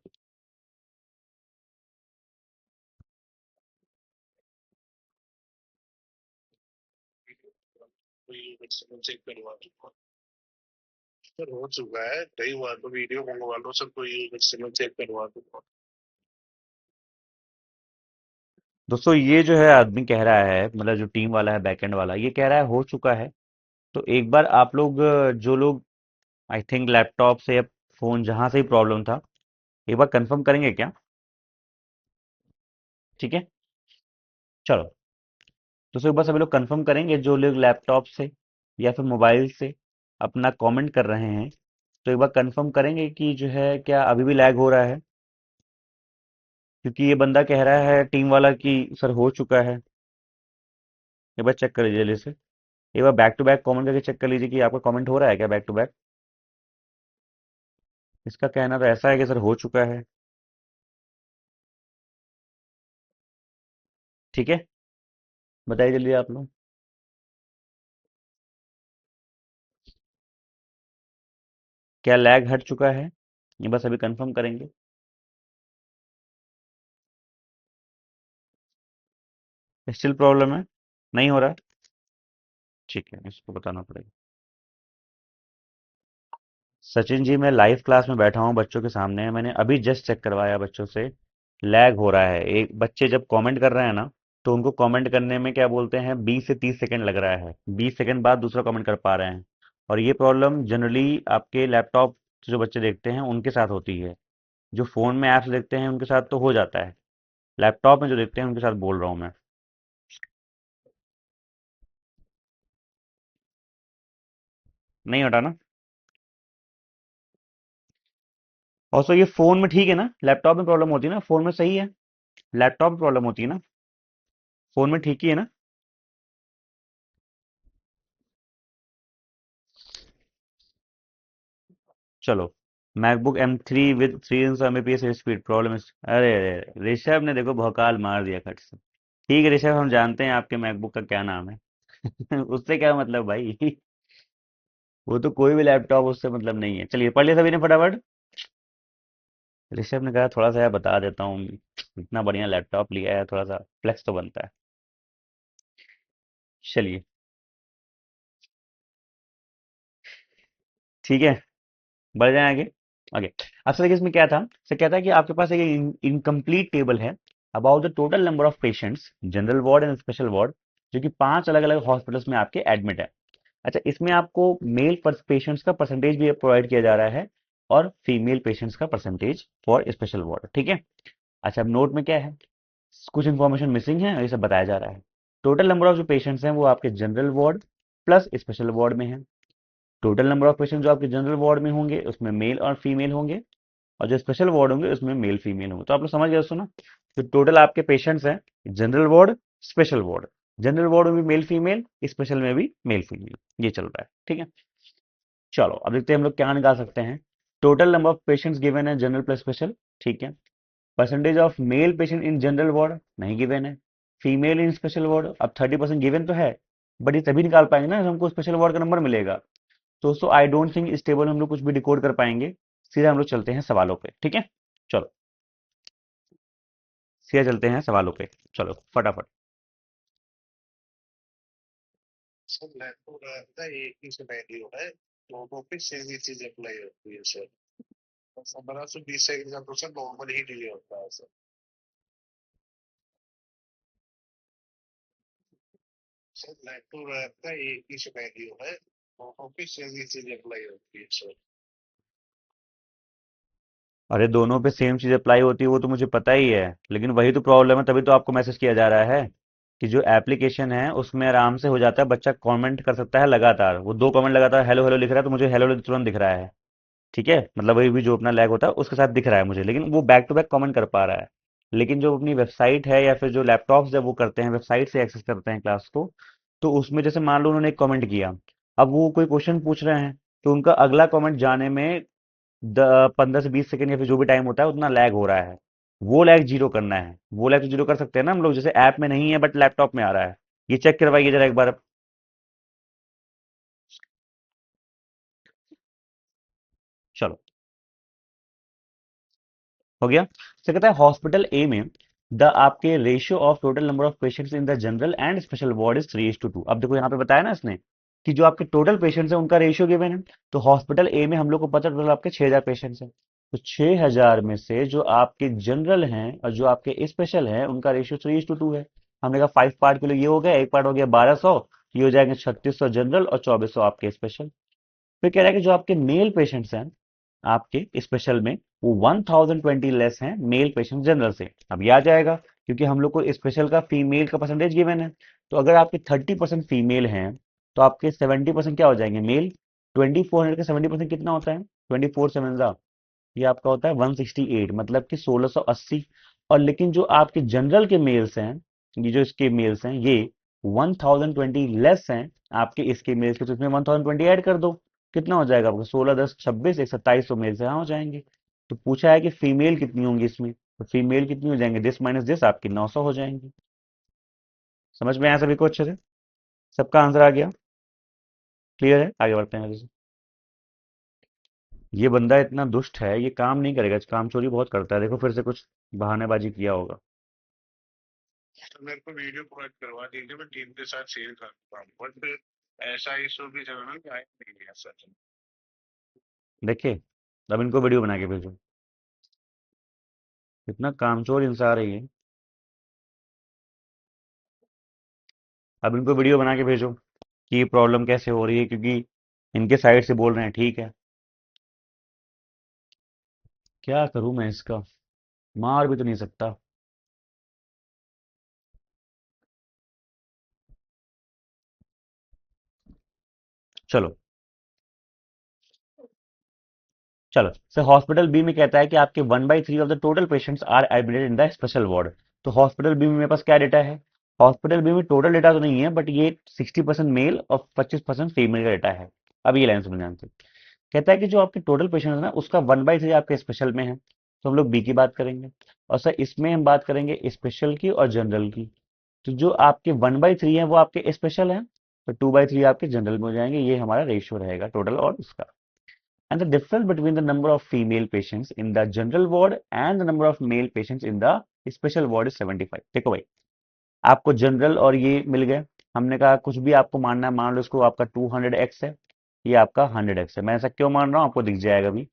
चेक करवा दो सर, हो चुका है, कई बार तो वीडियो मंगवा लो सर, कोई चेक करवा दो। दोस्तों ये जो है आदमी कह रहा है, मतलब जो टीम वाला है, बैकएंड वाला, ये कह रहा है हो चुका है। तो एक बार आप लोग जो लोग आई थिंक लैपटॉप से या फोन जहां से ही प्रॉब्लम था, एक बार कंफर्म करेंगे क्या? ठीक है, चलो। तो एक बार सभी लोग कंफर्म करेंगे, जो लोग लैपटॉप से या फिर मोबाइल से अपना कमेंट कर रहे हैं, तो एक बार कंफर्म करेंगे कि जो है क्या अभी भी लैग हो रहा है? क्योंकि ये बंदा कह रहा है टीम वाला कि सर हो चुका है। एक बार चेक कर लीजिए जल्दी से, एक बार बैक टू बैक कमेंट करके चेक कर लीजिए कि आपका कमेंट हो रहा है क्या बैक टू बैक। इसका कहना तो ऐसा है कि सर हो चुका है। ठीक है, बताइए जल्दी आप लोग। क्या लैग हट चुका है? ये बस अभी कंफर्म करेंगे। स्टिल प्रॉब्लम है? नहीं हो रहा? ठीक है, इसको बताना पड़ेगा। सचिन जी मैं लाइव क्लास में बैठा हूँ बच्चों के सामने, मैंने अभी जस्ट चेक करवाया बच्चों से, लैग हो रहा है। एक बच्चे जब कमेंट कर रहे हैं ना, तो उनको कमेंट करने में क्या बोलते हैं, 20 से 30 सेकंड लग रहा है, 20 सेकंड बाद दूसरा कमेंट कर पा रहे हैं। और ये प्रॉब्लम जनरली आपके लैपटॉप से जो बच्चे देखते हैं उनके साथ होती है। जो फोन में ऐप्स देखते हैं उनके साथ तो हो जाता है, लैपटॉप में जो देखते हैं उनके साथ बोल रहा हूँ मैं। नहीं हटा ना? और सो ये फोन में ठीक है ना, लैपटॉप में प्रॉब्लम होती है ना, फोन में सही है, लैपटॉप में प्रॉब्लम होती है ना, फोन में ठीक ही है ना। चलो, MacBook M3 with 300 Mbps speed problem. अरे अरे, ऋषभ ने देखो भौकाल मार दिया खट से। ठीक है ऋषभ, हम जानते हैं आपके मैकबुक का क्या नाम है। उससे क्या मतलब भाई। वो तो कोई भी लैपटॉप, उससे मतलब नहीं है। चलिए पढ़ लिया सभी ने फटाफट। ऋषभ ने कहा थोड़ा सा यार बता देता हूँ, इतना बढ़िया लैपटॉप लिया है, थोड़ा सा फ्लेक्स तो बनता है। चलिए ठीक है, बढ़ जाए आगे। आगे असल देखिए इसमें क्या था, सर कहता है कि आपके पास एक इनकम्प्लीट टेबल है about the total number of patients general ward and special ward, जो कि 5 अलग अलग हॉस्पिटल्स में आपके एडमिट है। अच्छा, इसमें आपको मेल पेशेंट्स का परसेंटेज भी प्रोवाइड किया जा रहा है, और फीमेल पेशेंट्स का परसेंटेज फॉर स्पेशल वार्ड। ठीक है। अच्छा, अब नोट में क्या है, कुछ इंफॉर्मेशन मिसिंग है, ये सब बताया जा रहा है। टोटल नंबर ऑफ जो पेशेंट्स हैं वो आपके general ward plus special ward में है। टोटल नंबर ऑफ पेशेंट जो आपके जनरल वार्ड में होंगे उसमें मेल और फीमेल होंगे, और जो स्पेशल वार्ड होंगे उसमें मेल फीमेल होंगे। तो आप लोग समझ गए दोस्तों ना। तो टोटल आपके पेशेंट्स हैं general ward, special ward. General ward में भी मेल फीमेल, स्पेशल में भी मेल फीमेल, ये चल रहा है। ठीक है। चलो अब देखते हैं हम लोग क्या निकाल सकते हैं। Total number of patients given है जनरल प्लस स्पेशल, ठीक है। Percentage of male patient in general ward नहीं गिवन है, फीमेल इन स्पेशल वार्ड अब 30% गिवन तो है, बट ये तभी निकाल पाएंगे ना जब हमको स्पेशल वार्ड का नंबर मिलेगा। तो दोस्तों आई डोंट थिंक इस टेबल में हम लोग कुछ भी डिकोड कर पाएंगे। सीधा हम लोग चलते हैं सवालों पे, ठीक है। चलो सीधा चलते हैं सवालों पे, चलो फटाफट। सर लैपटॉप रहता है एक ही सिनेरियो है, दोनों पे सेम ही चीज अप्लाई होती है सर। 1520 सेकंड का तो सर नॉर्मल ही डिले होता है सर। सर लैपटॉप रहता है एक ही सिनेरियो है, दोनों पे सेम ही चीज अप्लाई होती है सर। अरे दोनों पे सेम चीज अप्लाई होती है वो तो मुझे पता ही है, लेकिन वही तो प्रॉब्लम है, तभी तो आपको मैसेज किया जा रहा है कि जो एप्लीकेशन है उसमें आराम से हो जाता है, बच्चा कमेंट कर सकता है लगातार, वो 2 कमेंट लगातार हेलो हेलो लिख रहा है तो मुझे हेलो हेलो तुरंत दिख रहा है। ठीक है, मतलब वही भी जो अपना लैग होता है उसके साथ दिख रहा है मुझे, लेकिन वो बैक टू बैक कमेंट कर पा रहा है। लेकिन जो अपनी वेबसाइट है या फिर जो लैपटॉप जब वो करते हैं वेबसाइट से एक्सेस करते हैं क्लास को, तो उसमें जैसे मान लो उन्होंने एक कमेंट किया, अब वो कोई क्वेश्चन पूछ रहे हैं, तो उनका अगला कमेंट जाने में 15 से 20 सेकंड या फिर जो भी टाइम होता है उतना लैग हो रहा है। वो लैग जीरो करना है, वो लैग तो जीरो कर सकते हैं ना हम लोग, जैसे ऐप में नहीं है बट लैपटॉप में आ रहा है। ये चेक करवाइए जरा एक बार। चलो हो गया। तो कहता है हॉस्पिटल ए में द आपके ratio of total number of patients in the general and special ward is 3:2। अब देखो यहाँ पे बताया ना इसने कि जो आपके टोटल पेशेंट्स हैं उनका रेशियो गिवन है। तो हॉस्पिटल ए में हम लोग को पता टोटल आपके 6,000 पेशेंट्स हैं, तो 6,000 में से जो आपके जनरल हैं और जो आपके स्पेशल हैं उनका रेशियो 3:2 है। हमने कहा 5 पार्ट के लिए ये हो गया, एक पार्ट हो गया 1,200, ये हो जाएंगे 3,600 जनरल और 2,400 आपके स्पेशल। फिर कह रहा है कि जो आपके मेल पेशेंट्स हैं आपके स्पेशल में, वो 1,020 लेस हैं मेल पेशेंट जनरल से। अब ये आ जाएगा क्योंकि हम लोग को स्पेशल का फीमेल का परसेंटेज गिवन है। तो अगर आपके 30% फीमेल हैं तो आपके 70% क्या हो जाएंगे मेल। 2400 का 70% कितना होता है, 24 7 ये आपका होता है 168, मतलब कि 1680। और लेकिन जो आपके जनरल के मेल्स हैं, ये जो इसके मेल्स हैं ये 1,020 लेस हैं आपके इसके मेल्स के, तो इसमें 1,020 ऐड कर दो, कितना हो जाएगा आपका 16 10 26 एक 2700 मेल से यहाँ हो जाएंगे। तो पूछा है कि फीमेल कितनी होंगी इसमें, तो फीमेल कितनी हो जाएंगे, दिस माइनस दिस आपकी 900 हो जाएंगी। समझ में आया सभी को अच्छे से, सबका आंसर आ गया, क्लियर है, आगे बढ़ते हैं आगे से। ये बंदा इतना दुष्ट है, ये काम नहीं करेगा, काम चोरी बहुत करता है, देखो फिर से कुछ बहानेबाजी किया होगा। तो मेरे को वीडियो प्रोवाइड करवा दीजिए, मैं टीम के साथ शेयर करता हूँ, बट ऐसा इशू भी चल रहा है कि आए नहीं है सच। देखिए, अब इनको वीडियो बना के भेजो, इतना कामचोर इंसान रही है। अब इनको वीडियो बना के भेजो कि ये प्रॉब्लम कैसे हो रही है, क्योंकि इनके साइड से बोल रहे हैं ठीक है। क्या करूं मैं इसका, मार भी तो नहीं सकता। चलो चलो सर, हॉस्पिटल बी में कहता है कि आपके 1/3 of the total patients are admitted in the special ward. तो हॉस्पिटल बी में मेरे पास क्या डेटा है? हॉस्पिटल बी में टोटल डेटा तो नहीं है, बट ये 60% मेल और 25% फीमेल का डेटा है। अब ये लाइन समझ ध्यान से। कहता है कि जो आपके टोटल पेशेंट है ना, उसका 1/3 आपके स्पेशल में है, तो हम लोग बी की बात करेंगे। और सर इसमें हम बात करेंगे स्पेशल की और जनरल की। तो जो आपके 1/3 है वो आपके स्पेशल है, तो 2/3 आपके जनरल में हो जाएंगे। ये हमारा रेशियो रहेगा टोटल और उसका। And the difference between the number of female patients in the general ward and the number of male patients in the special ward is 75। देखो भाई, आपको जनरल और ये मिल गए। हमने कहा कुछ भी आपको मानना है, मान लो इसको आपका 200x है, ये आपका 100x है। मैं ऐसा क्यों मान रहा हूँ आपको दिख जाएगा अभी।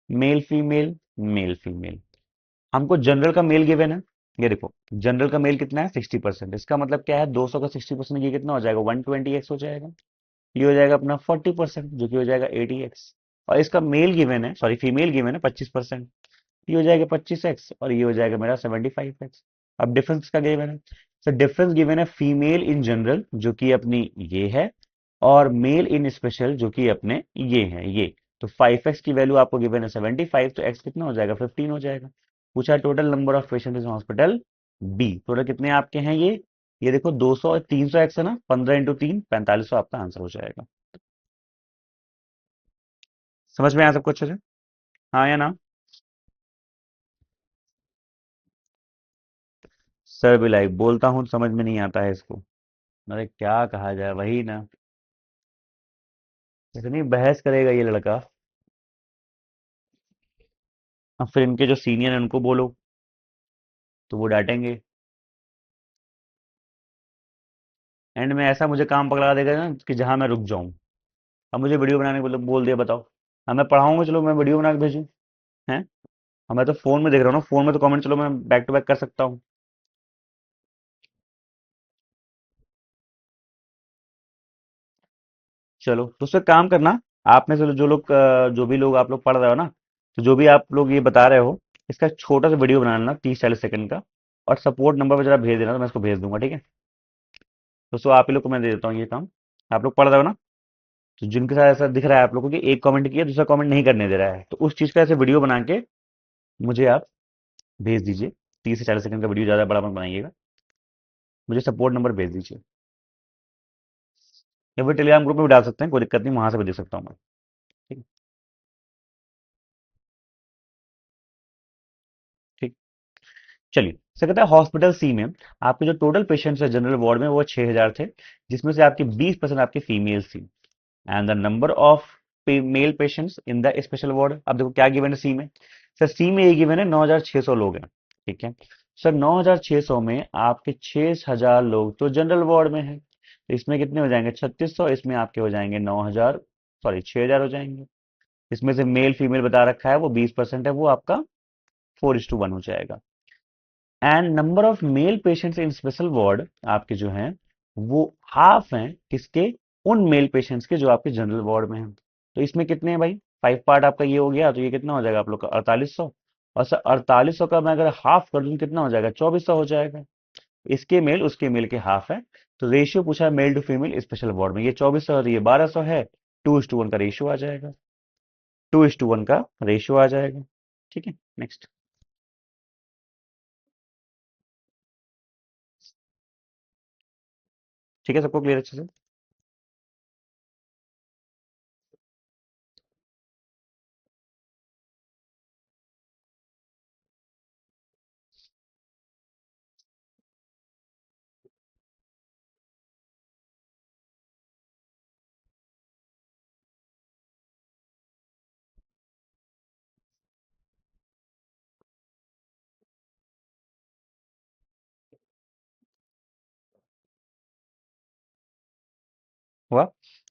Male female, male female. हमको जनरल का मेल गिवन है। ये देखो, जनरल का मेल कितना है? 60%। इसका मतलब क्या है? 200 का 60%, ये कितना हो जाएगा? 120x हो जाएगा। ये हो जाएगा अपना 40%, जो कि हो जाएगा 80x। और इसका मेल गिवन है, सॉरी फीमेल गिवन है 25%, ये हो जाएगा 25x, और ये हो जाएगा मेरा 75x। अब डिफरेंस का गिवन है। सर डिफरेंस गिवन है फीमेल इन जनरल, जो कि अपनी ये है, और मेल इन स्पेशल, जो कि अपने ये है ये। तो 5x की वैल्यू आपको गिवन है 75, तो x कितना हो जाएगा? 15 हो जाएगा। पूछा total number of patient in hospital B, total कितने आपके हैं ये देखो 200 300x है ना, 15 इंटू 3 4500 आपका आंसर हो जाएगा। समझ में आया सबको अच्छे से? हाँ या ना? सर भी लाइक बोलता हूँ, समझ में नहीं आता है इसको। अरे क्या कहा जाए, वही ना। इतनी बहस करेगा ये लड़का। अब फिर इनके जो सीनियर है उनको बोलो, तो वो डांटेंगे। एंड में ऐसा मुझे काम पकड़ा देगा ना कि जहां मैं रुक जाऊं। अब मुझे वीडियो बनाने को बोल दिया, बताओ। हाँ मैं पढ़ाऊंगा, चलो मैं वीडियो बना के भेजूं? हैं? अब मैं तो फोन में देख रहा हूँ ना, फोन में तो कमेंट चलो मैं बैक टू बैक कर सकता हूँ। चलो तो उससे काम करना। आप में से जो लोग जो भी लोग आप लोग पढ़ रहे हो ना, तो जो भी आप लोग ये बता रहे हो, इसका एक छोटा सा वीडियो बना लेना 30 40 सेकंड का, और सपोर्ट नंबर पर जरा भेज देना, तो मैं इसको भेज दूंगा, ठीक है? दोस्तों आप ही लोग को मैं दे देता हूँ ये काम। आप लोग पढ़ रहे हो ना, तो जिनके साथ ऐसा दिख रहा है आप लोगों को कि एक कमेंट किया दूसरा कमेंट नहीं करने दे रहा है, तो उस चीज का ऐसे वीडियो बना के मुझे आप भेज दीजिए। 30 से 40 सेकंड का वीडियो, ज्यादा बड़ा मत बनाइएगा। मुझे सपोर्ट नंबर भेज दीजिए, या फिर टेलीग्राम ग्रुप में भी डाल सकते हैं, कोई दिक्कत नहीं, वहां से भी दे सकता हूँ मैं। ठीक। ठीक। चलिए, सर कहता है हॉस्पिटल सी में आपके जो टोटल पेशेंट्स है जनरल वार्ड में वो 6000 थे, जिसमें से आपके 20% आपके फीमेल्स थी। And the number of male patients in the special ward, अब देखो क्या गिवन है सी में। सर सी में ये गिवन है 9600 लोग हैं। ठीक है। सर 9600 में आपके 6000 लोग तो जनरल वार्ड में है, तो इसमें कितने हो जाएंगे? 3600, इसमें आपके हो जाएंगे 9000, सॉरी 6000 हो जाएंगे। इसमें से मेल फीमेल बता रखा है वो 20% है, वो आपका 4:1 हो जाएगा। And number of male patients in special ward आपके जो हैं वो हाफ हैं किसके? उन मेल पेशेंट्स के जो आपके जनरल वार्ड में हैं। तो इसमें कितने हैं भाई? 5 पार्ट आपका ये हो गया, तो ये कितना हो जाएगा आप लोग का? 4800। और सर 4800 का मैं अगर हाफ कर दूं कितना हो जाएगा? 2400 हो जाएगा। इसके मेल उसके मेल के हाफ है। तो रेशियो पूछा है male to female special ward में, ये 2400 और ये 1200 है। 2:1 का रेशियो आ जाएगा। 2:1 का रेशियो आ जाएगा। ठीक है, नेक्स्ट। ठीक है, सबको क्लियर अच्छे से? हुआ?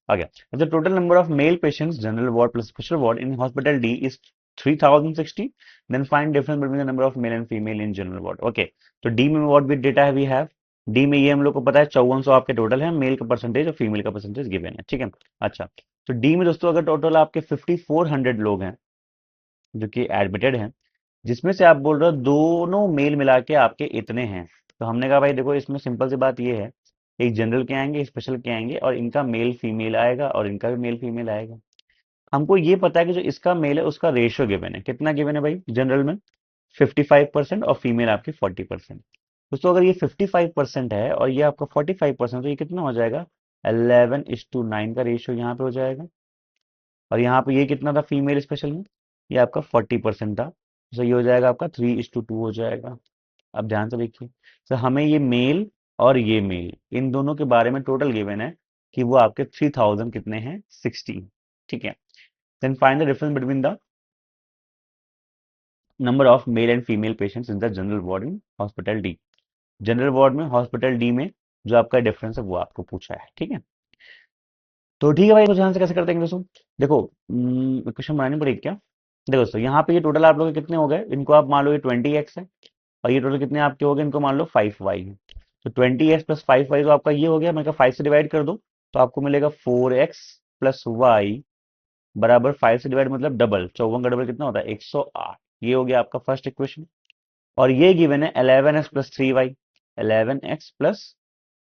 आ गया। The total number of male patients general ward plus special ward in hospital D is 3060। Then find difference between the number of male and female in general ward. Okay, तो D में what भी data है we have. D में ये हम लोग को पता है 5400 आपके टोटल है, मेल का परसेंटेज और फीमेल का परसेंटेज गिवन है। ठीक है। अच्छा, तो डी में दोस्तों अगर टोटल आपके 5400 लोग हैं जो कि एडमिटेड हैं, जिसमें से आप बोल रहे हो दोनों मेल मिला के आपके इतने हैं, तो हमने कहा भाई देखो इसमें सिंपल सी बात ये है, एक जनरल के आएंगे, एक स्पेशल के आएंगे, और इनका मेल फीमेल आएगा और इनका भी मेल फीमेल आएगा। हमको ये पता है कि जो इसका मेल है उसका रेशियो गिवन है, कितना गिवन है भाई जनरल में, 55% और फीमेल आपकी 40%। दोस्तों अगर ये 55% है और ये आपका 45%, तो ये कितना हो जाएगा, 11:9 का रेशियो यहाँ पे हो जाएगा। और यहाँ पे ये कितना था फीमेल स्पेशल में, ये आपका 40% था, तो ये हो जाएगा आपका 3:2 हो जाएगा। अब ध्यान से देखिए, तो हमें ये मेल और ये मेल इन दोनों के बारे में टोटल गिवन है कि वो आपके 3000 कितने हैं, 16। ठीक है, then find the difference between the number of male and female patients in the general ward in hospital D. General ward में हॉस्पिटल डी में जो आपका डिफरेंस है वो आपको पूछा है। ठीक है, तो ठीक है भाई, तो ध्यान से कैसे करते हैं दोस्तों, देखो क्वेश्चन बनानी पड़ेगी क्या। देखो दोस्तों यहाँ पे ये टोटल आप लोग के कितने हो गए, इनको आप मान लो ये 20x है, और ये टोटल कितने आपके हो गए, इनको मान लो 5y है। तो 20x प्लस 5y तो आपका ये हो गया, मैं 5 से डिवाइड कर दो, तो आपको मिलेगा 4x प्लस वाई बराबर 5 से डिवाइड मतलब डबल, 54 का डबल कितना होता है, 108। ये हो गया आपका फर्स्ट इक्वेशन। और ये गिवन है 11x plus 3y, 11x plus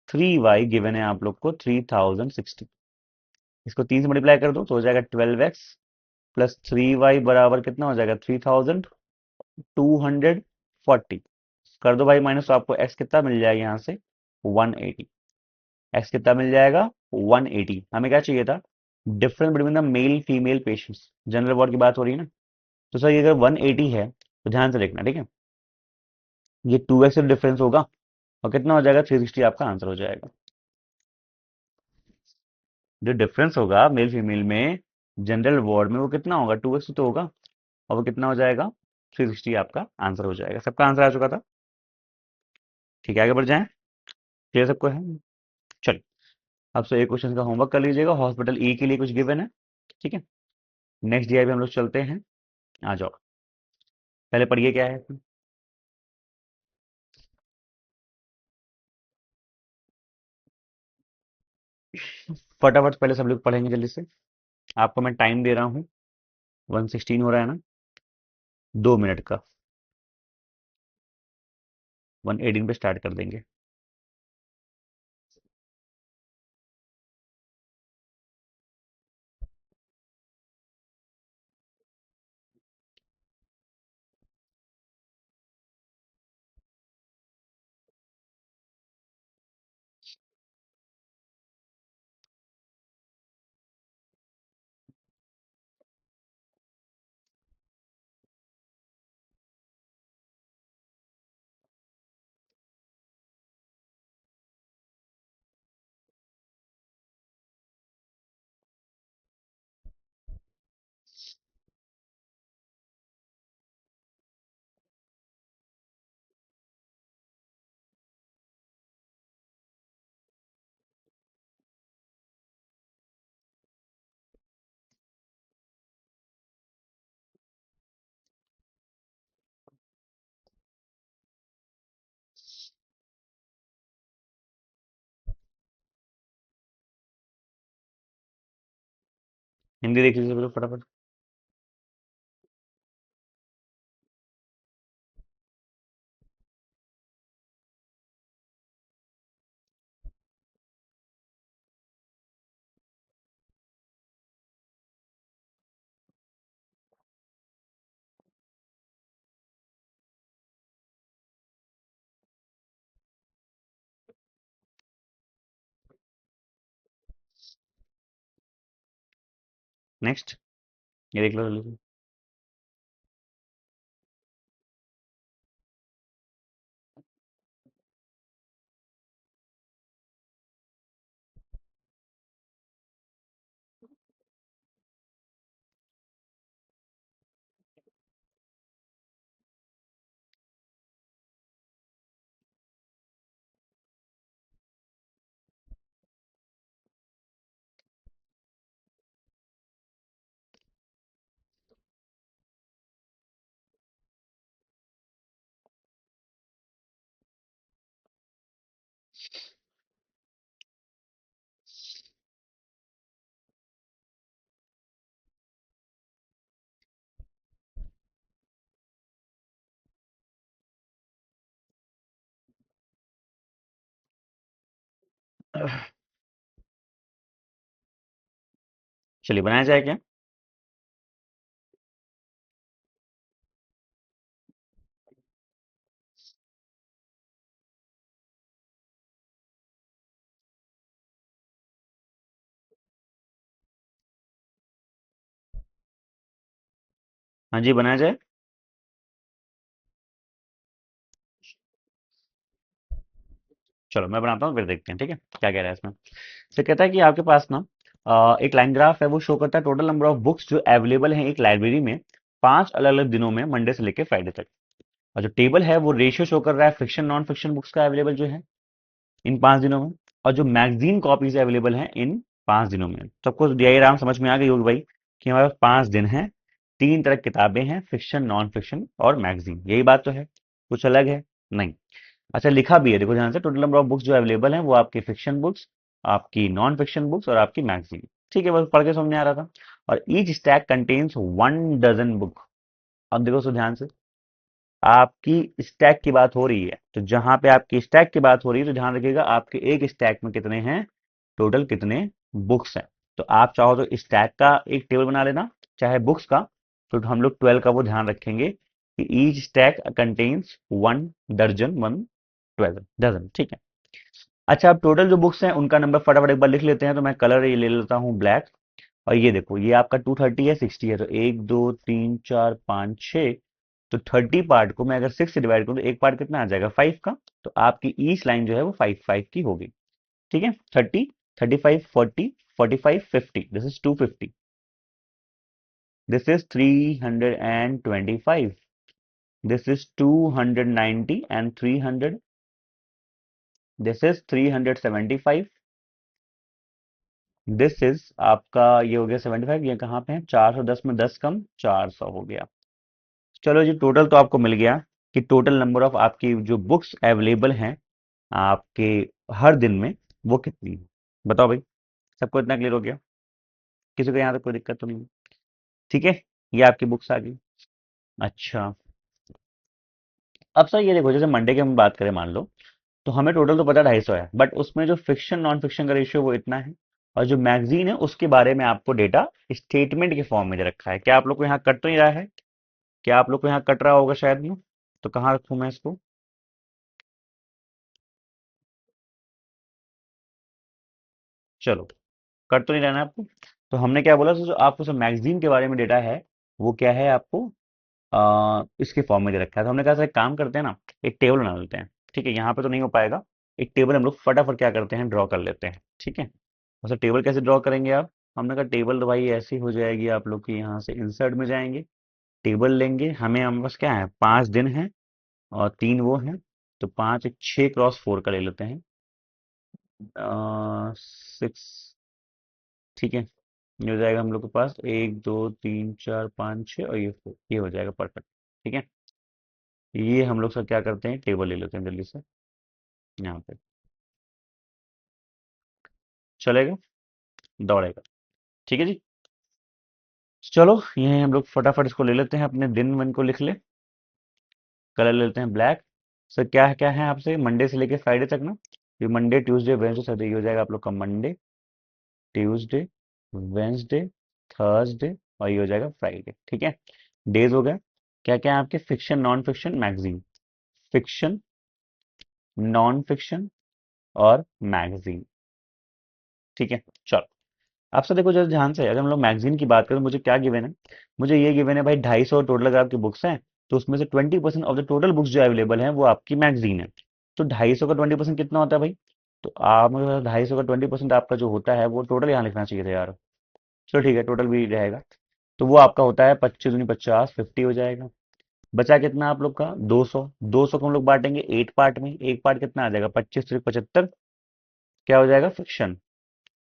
3y given है आप लोग को 3060। इसको 3 से मल्टीप्लाई कर दो तो हो जाएगा 12x प्लस 3y बराबर कितना हो जाएगा, 3240। कर दो भाई माइनस, तो आपको x कितना मिल जाएगा यहाँ से, 180। x कितना मिल जाएगा, 180। हमें क्या चाहिए था, difference between the male female patients, general ward की बात हो रही है ना। तो सर ये अगर 180 है तो ध्यान से देखना, ठीक है, ये 2x डिफरेंस होगा और कितना हो जाएगा, 360 आपका आंसर हो जाएगा। जो डिफरेंस होगा मेल फीमेल में जनरल वार्ड में वो कितना होगा, 2x तो होगा, और वो कितना हो जाएगा, 360 आपका आंसर हो जाएगा। सबका आंसर आ चुका था। ठीक है, आगे बढ़ जाएं, क्लियर सबको है। चलिए, अब से एक क्वेश्चन का होमवर्क कर लीजिएगा, हॉस्पिटल ई के लिए कुछ गिवन है। ठीक है, नेक्स्ट डीआई पे हम लोग चलते हैं, आ जाओ, पहले पढ़िए क्या है। फटाफट पहले सब लोग पढ़ेंगे जल्दी से, आपको मैं टाइम दे रहा हूँ, 1:16 हो रहा है ना, 2 मिनट का, 1:18 पे स्टार्ट कर देंगे। हिंदी देख लीजिए सब लोग फटाफट। नेक्स्ट, ये देख लो जल्दी से। चलिए बनाया जाए क्या, हाँ जी, बनाया जाए। चलो मैं बनाता हूँ, फिर देखते हैं, ठीक है क्या कह रहा है इसमें। तो कहता है कि आपके पास ना एक लाइन ग्राफ है, वो शो करता है टोटल नंबर ऑफ बुक्स जो अवेलेबल हैं एक लाइब्रेरी में 5 अलग अलग दिनों में, मंडे से लेकर फ्राइडे तक। और जो टेबल है वो रेशियो शो कर रहा है फिक्शन नॉन फिक्शन बुक्स का अवेलेबल जो है इन 5 दिनों में, और जो मैगजीन कॉपीज अवेलेबल हैं इन 5 दिनों में। सबको डायग्राम समझ में आ गई होगी भाई, कि हमारे पास 5 दिन हैं, 3 तरह की किताबें हैं, फिक्शन नॉन फिक्शन और मैगजीन। यही बात तो है, कुछ अलग है नहीं। अच्छा लिखा भी है, देखो ध्यान से, टोटल नंबर ऑफ बुक्स जो अवेलेबल हैं वो आपकी फिक्शन बुक्स, आपकी नॉन फिक्शन बुक्स और आपकी मैगजीन। ठीक है, बस पढ़ के समझ में आ रहा था। और each stack contains 1 dozen book. अब देखो सो ध्यान से, आपकी स्टैक की बात हो रही है, तो जहां पे आपकी स्टैक की बात हो रही है तो ध्यान रखिएगा आपके एक स्टैक में कितने हैं, टोटल कितने बुक्स हैं। तो आप चाहो तो स्टैक का एक टेबल बना लेना, चाहे बुक्स का। तो हम लोग 12 का वो ध्यान रखेंगे कि ईच स्टैक कंटेन्स 1 दर्जन, 1 डजन, ठीक है। अच्छा, अब टोटल जो बुक्स हैं उनका नंबर फटाफट एक बार लिख लेते हैं। तो मैं कलर ये ले लेता हूँ ब्लैक। और ये देखो, ये आपका 230 है, 60 है, तो 1 2 3 4 5 6। तो 30 पार्ट को मैं अगर 6 से डिवाइड करूँ तो एक पार्ट कितना आ जाएगा, 5 का। तो आपकी ईच लाइन जो है वो 5 5 की होगी। ठीक है, 30, 35, 40, 45, 50, this is 250, this is 325, this is 290 and 300, this is 375, this is आपका ये हो गया 75। ये कहाँ पे है, 410 में 10 कम, 400 हो गया। चलो जी, टोटल तो आपको मिल गया कि टोटल नंबर ऑफ आपकी जो बुक्स अवेलेबल हैं आपके हर दिन में वो कितनी है। बताओ भाई, सबको इतना क्लियर हो गया, किसी को यहाँ तक कोई दिक्कत तो नहीं है? ठीक है, ये आपकी बुक्स आ गई। अच्छा, अब सर ये देखो, जैसे मंडे की हम बात करें मान लो, तो हमें टोटल तो पता 250 है, बट उसमें जो फिक्शन नॉन फिक्शन का रेशियो वो इतना है। और जो मैगजीन है उसके बारे में आपको डेटा स्टेटमेंट के फॉर्म में दे रखा है। क्या आप लोग को यहाँ कट तो नहीं रहा है? क्या आप लोग को यहाँ कट रहा होगा शायद में? तो कहाँ रखूँ मैं इसको? चलो, कट तो नहीं रहना है आपको। तो हमने क्या बोला, जो आपको सब मैगजीन के बारे में डेटा है वो क्या है आपको इसके फॉर्म में दे रखा है। तो हमने कहा सर एक काम करते हैं ना, एक टेबल बना लेते हैं। ठीक है, यहाँ पे तो नहीं हो पाएगा, एक टेबल हम लोग फटाफट क्या करते हैं, ड्रॉ कर लेते हैं। ठीक है, और सर टेबल कैसे ड्रॉ करेंगे आप? हमने कहा टेबल तो भाई ऐसी हो जाएगी, आप लोग की यहाँ से इंसर्ट में जाएंगे, टेबल लेंगे, हमें हमारे पास क्या है, 5 दिन है और 3 वो हैं। तो 5 6 क्रॉस 4 का ले लेते हैं, 6। ठीक है, ये हो जाएगा हम लोग के पास 1 2 3 4 5 6, और ये 4, ये हो जाएगा परफेक्ट। ठीक है, ये हम लोग सब क्या करते हैं, टेबल ले लेते हैं जल्दी से यहाँ पे, चलेगा, दौड़ेगा। ठीक है जी, चलो ये हम लोग फटाफट इसको ले लेते हैं, अपने दिन वन को लिख ले। कलर ले लेते हैं ब्लैक। सर क्या क्या है आपसे, मंडे से लेके फ्राइडे तक ना? ये मंडे ट्यूसडे वेडनेसडे सैटरडे, ये हो जाएगा आप लोग का मंडे, ट्यूसडे, वेंसडे, थर्सडे, और ये हो जाएगा फ्राइडे। ठीक है, डेज हो गए। क्या क्या है आपके, fiction non fiction magazine, fiction, non fiction और मैगजीन। ठीक है, चलो। आपसे देखो जरा ध्यान से, अगर हम लोग मैगजीन की बात करें तो मुझे क्या गिवन है, मुझे ये गिवन है भाई 250 टोटल अगर आपकी बुक्स हैं, तो उसमें से 20% ऑफ द टोटल बुक्स जो अवेलेबल हैं वो आपकी मैगजीन है। तो 250 का 20% कितना होता है भाई? तो आप मुझे 250 का 20% आपका जो होता है वो टोटल यहाँ लिखना चाहिए था यार। चलो ठीक है, टोटल भी रहेगा। तो वो आपका होता है 25 दूनी 50, 50 हो जाएगा। बचा कितना आप लोग का, 200। 200 को हम लोग बांटेंगे 8 पार्ट में, एक पार्ट कितना आ जाएगा, 25 3 75, क्या हो जाएगा, फिक्शन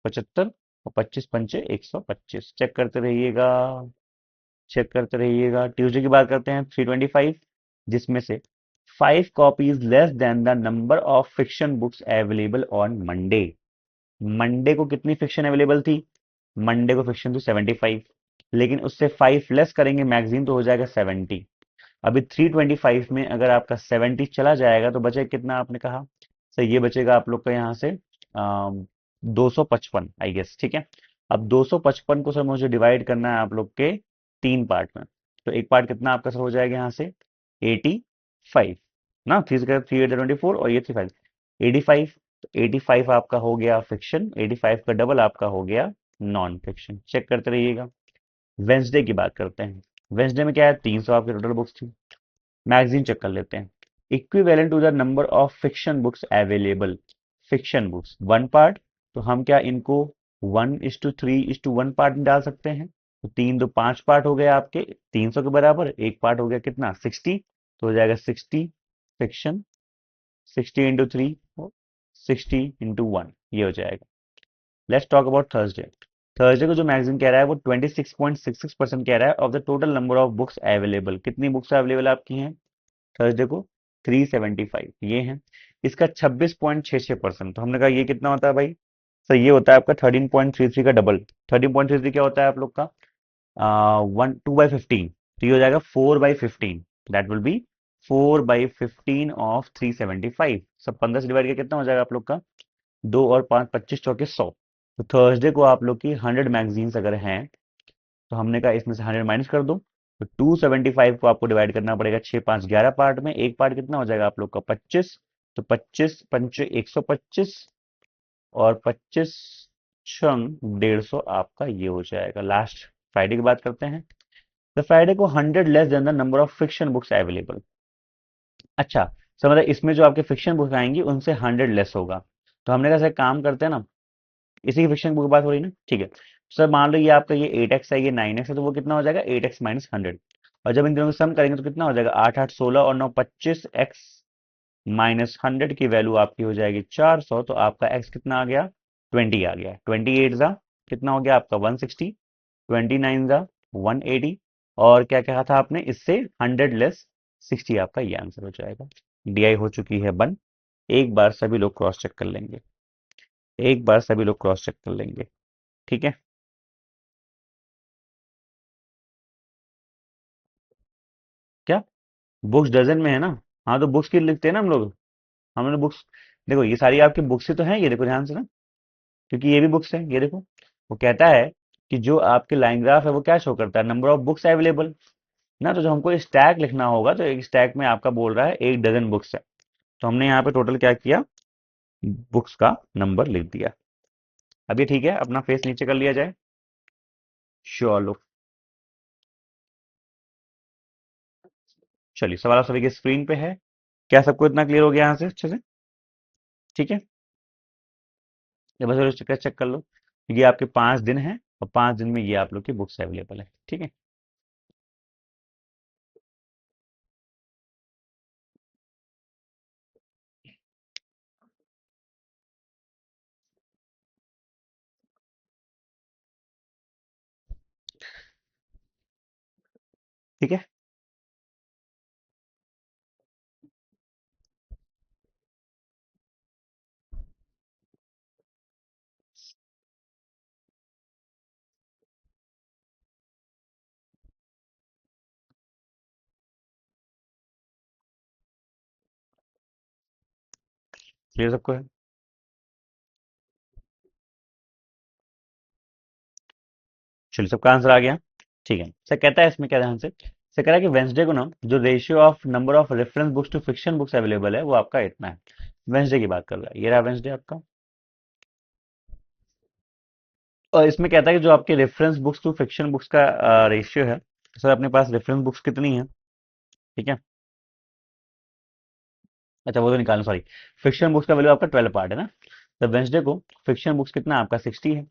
75, और 25 पंचे 125। चेक करते रहिएगा, चेक करते रहिएगा। ट्यूसडे की बात करते हैं, 325, जिसमें से 5 copies less than the number of fiction books available on Monday. Monday को कितनी फिक्शन अवेलेबल थी? मंडे को फिक्शन थी 75, लेकिन उससे 5 लेस करेंगे मैगजीन तो हो जाएगा 70। अभी 325 में अगर आपका 70 चला जाएगा तो बचे कितना आपने कहा? सर ये बचेगा आप लोग का यहाँ से 255 आई गेस। ठीक है, अब 255 को सर मुझे डिवाइड करना है आप लोग के 3 पार्ट में। तो एक पार्ट कितना आपका सर हो जाएगा यहाँ से, 85 ना, 3 3 8 24, और ये 35, 85। 85 आपका हो गया फिक्शन, 85 का डबल आपका हो गया नॉन फिक्शन। चेक करते रहिएगा। वेंसडे की बात करते हैं, वेंसडे में क्या है, 300 आपकी टोटल बुक्स थी। मैगजीन चेक कर लेते हैं। Equivalent to the number of fiction books available, fiction books 1 part, तो हम क्या इनको 1:3:1 पार्ट में डाल सकते हैं। तो 3 2 5 पार्ट हो गए आपके 300 के बराबर, एक पार्ट हो गया कितना 60, तो हो जाएगा 60 फिक्शन, 60 × 3 60 × 1, ये हो जाएगा। Let's talk about Thursday. Thursday को जो मैगजीन कह रहा है वो 26.66% कह रहा है of the total number of books available. कितनी बुक्स अवेलेबल आपकी हैं थर्सडे को, 375 ये हैं। इसका 26.66%, तो हमने कहा ये कितना होता है भाई, सर ये होता है आपका 13.33 का डबल। 13.33 क्या होता है आप लोग का, 2/15, तो ये हो जाएगा 4/15, दैट विल बी 4/15 ऑफ 375। सब 15 से डिवाइड किया कितना हो जाएगा आप लोग का, 2 और 5 25 चौके 100। तो थर्सडे को आप लोग की 100 मैगजीन्स अगर हैं, तो हमने कहा इसमें से 100 माइनस कर दो, तो 275 को आपको डिवाइड करना पड़ेगा 6 5 11 पार्ट में। एक पार्ट कितना हो जाएगा आप लोग का 25, तो 25 पंच 125, और 25 छंग 150 आपका ये हो जाएगा। लास्ट फ्राइडे की बात करते हैं। द फ्राइडे को 100 less than the number of fiction books available. अच्छा, सर मतलब इसमें जो आपके फिक्शन बुक्स आएंगी उनसे 100 लेस होगा। तो हमने कहा सर काम करते हैं ना, इसी की फिक्शन बुक की बात हो रही है ना, ठीक है। सर मान लो ये आपका ये 8x है, ये 9x है, तो वो कितना हो जाएगा 8x - 100। और जब इन दोनों को सम करेंगे तो कितना हो जाएगा 8 8 16 और 9 25x - 100 की वैल्यू आपकी हो जाएगी 400। तो आपका x कितना आ गया 20 आ गया। 28 जा कितना हो गया आपका 160, 29 जा 180, और क्या कहा था आपने इससे 100 लेस 60, आपका ये आंसर हो जाएगा। डीआई हो चुकी है बन। एक बार सभी लोग क्रॉस चेक कर लेंगे, एक बार सभी लोग क्रॉस चेक कर लेंगे, ठीक है। क्या बुक्स डजन में है ना, हाँ तो बुक्स की लिखते हैं ना हम लोग। हमने बुक्स, देखो ये सारी आपकी बुक्स ही तो हैं, ये देखो ध्यान से ना, क्योंकि ये भी बुक्स है, ये देखो। वो कहता है कि जो आपके लाइन ग्राफ है वो क्या शो करता है, नंबर ऑफ बुक्स अवेलेबल ना। तो जो हमको स्टैक लिखना होगा, तो एक स्टैक में आपका बोल रहा है 1 डजन बुक्स है, तो हमने यहाँ पे टोटल क्या किया, बुक्स का नंबर लिख दिया। अब ये ठीक है, अपना फेस नीचे कर लिया जाए। चलो, चलिए सवाल सभी के स्क्रीन पे है। क्या सबको इतना क्लियर हो गया यहाँ से अच्छे से, ठीक है। ये बस चेक चेक कर लो, ये आपके 5 दिन हैं, और 5 दिन में ये आप लोग की बुक्स अवेलेबल है, ठीक है। ठीक है, क्लियर सबको है। चलिए सबका आंसर आ गया, ठीक है। सर कहता है इसमें क्या, ध्यान से सर कह रहा है कि वेंसडे को ना जो ratio of number of reference books to fiction books available है वो आपका इतना है। वेंसडे की बात कर रहा है, ये रहा वेंसडे आपका। और इसमें कहता है कि जो आपके reference books to fiction books का रेशियो है, तो सर अपने पास रेफरेंस बुक्स कितनी है, ठीक है। अच्छा वो तो निकालना, सॉरी। फिक्शन बुक्स का वैल्यू आपका 12 पार्ट है ना, तो वेंसडे को फिक्शन बुक्स कितना आपका 60 है।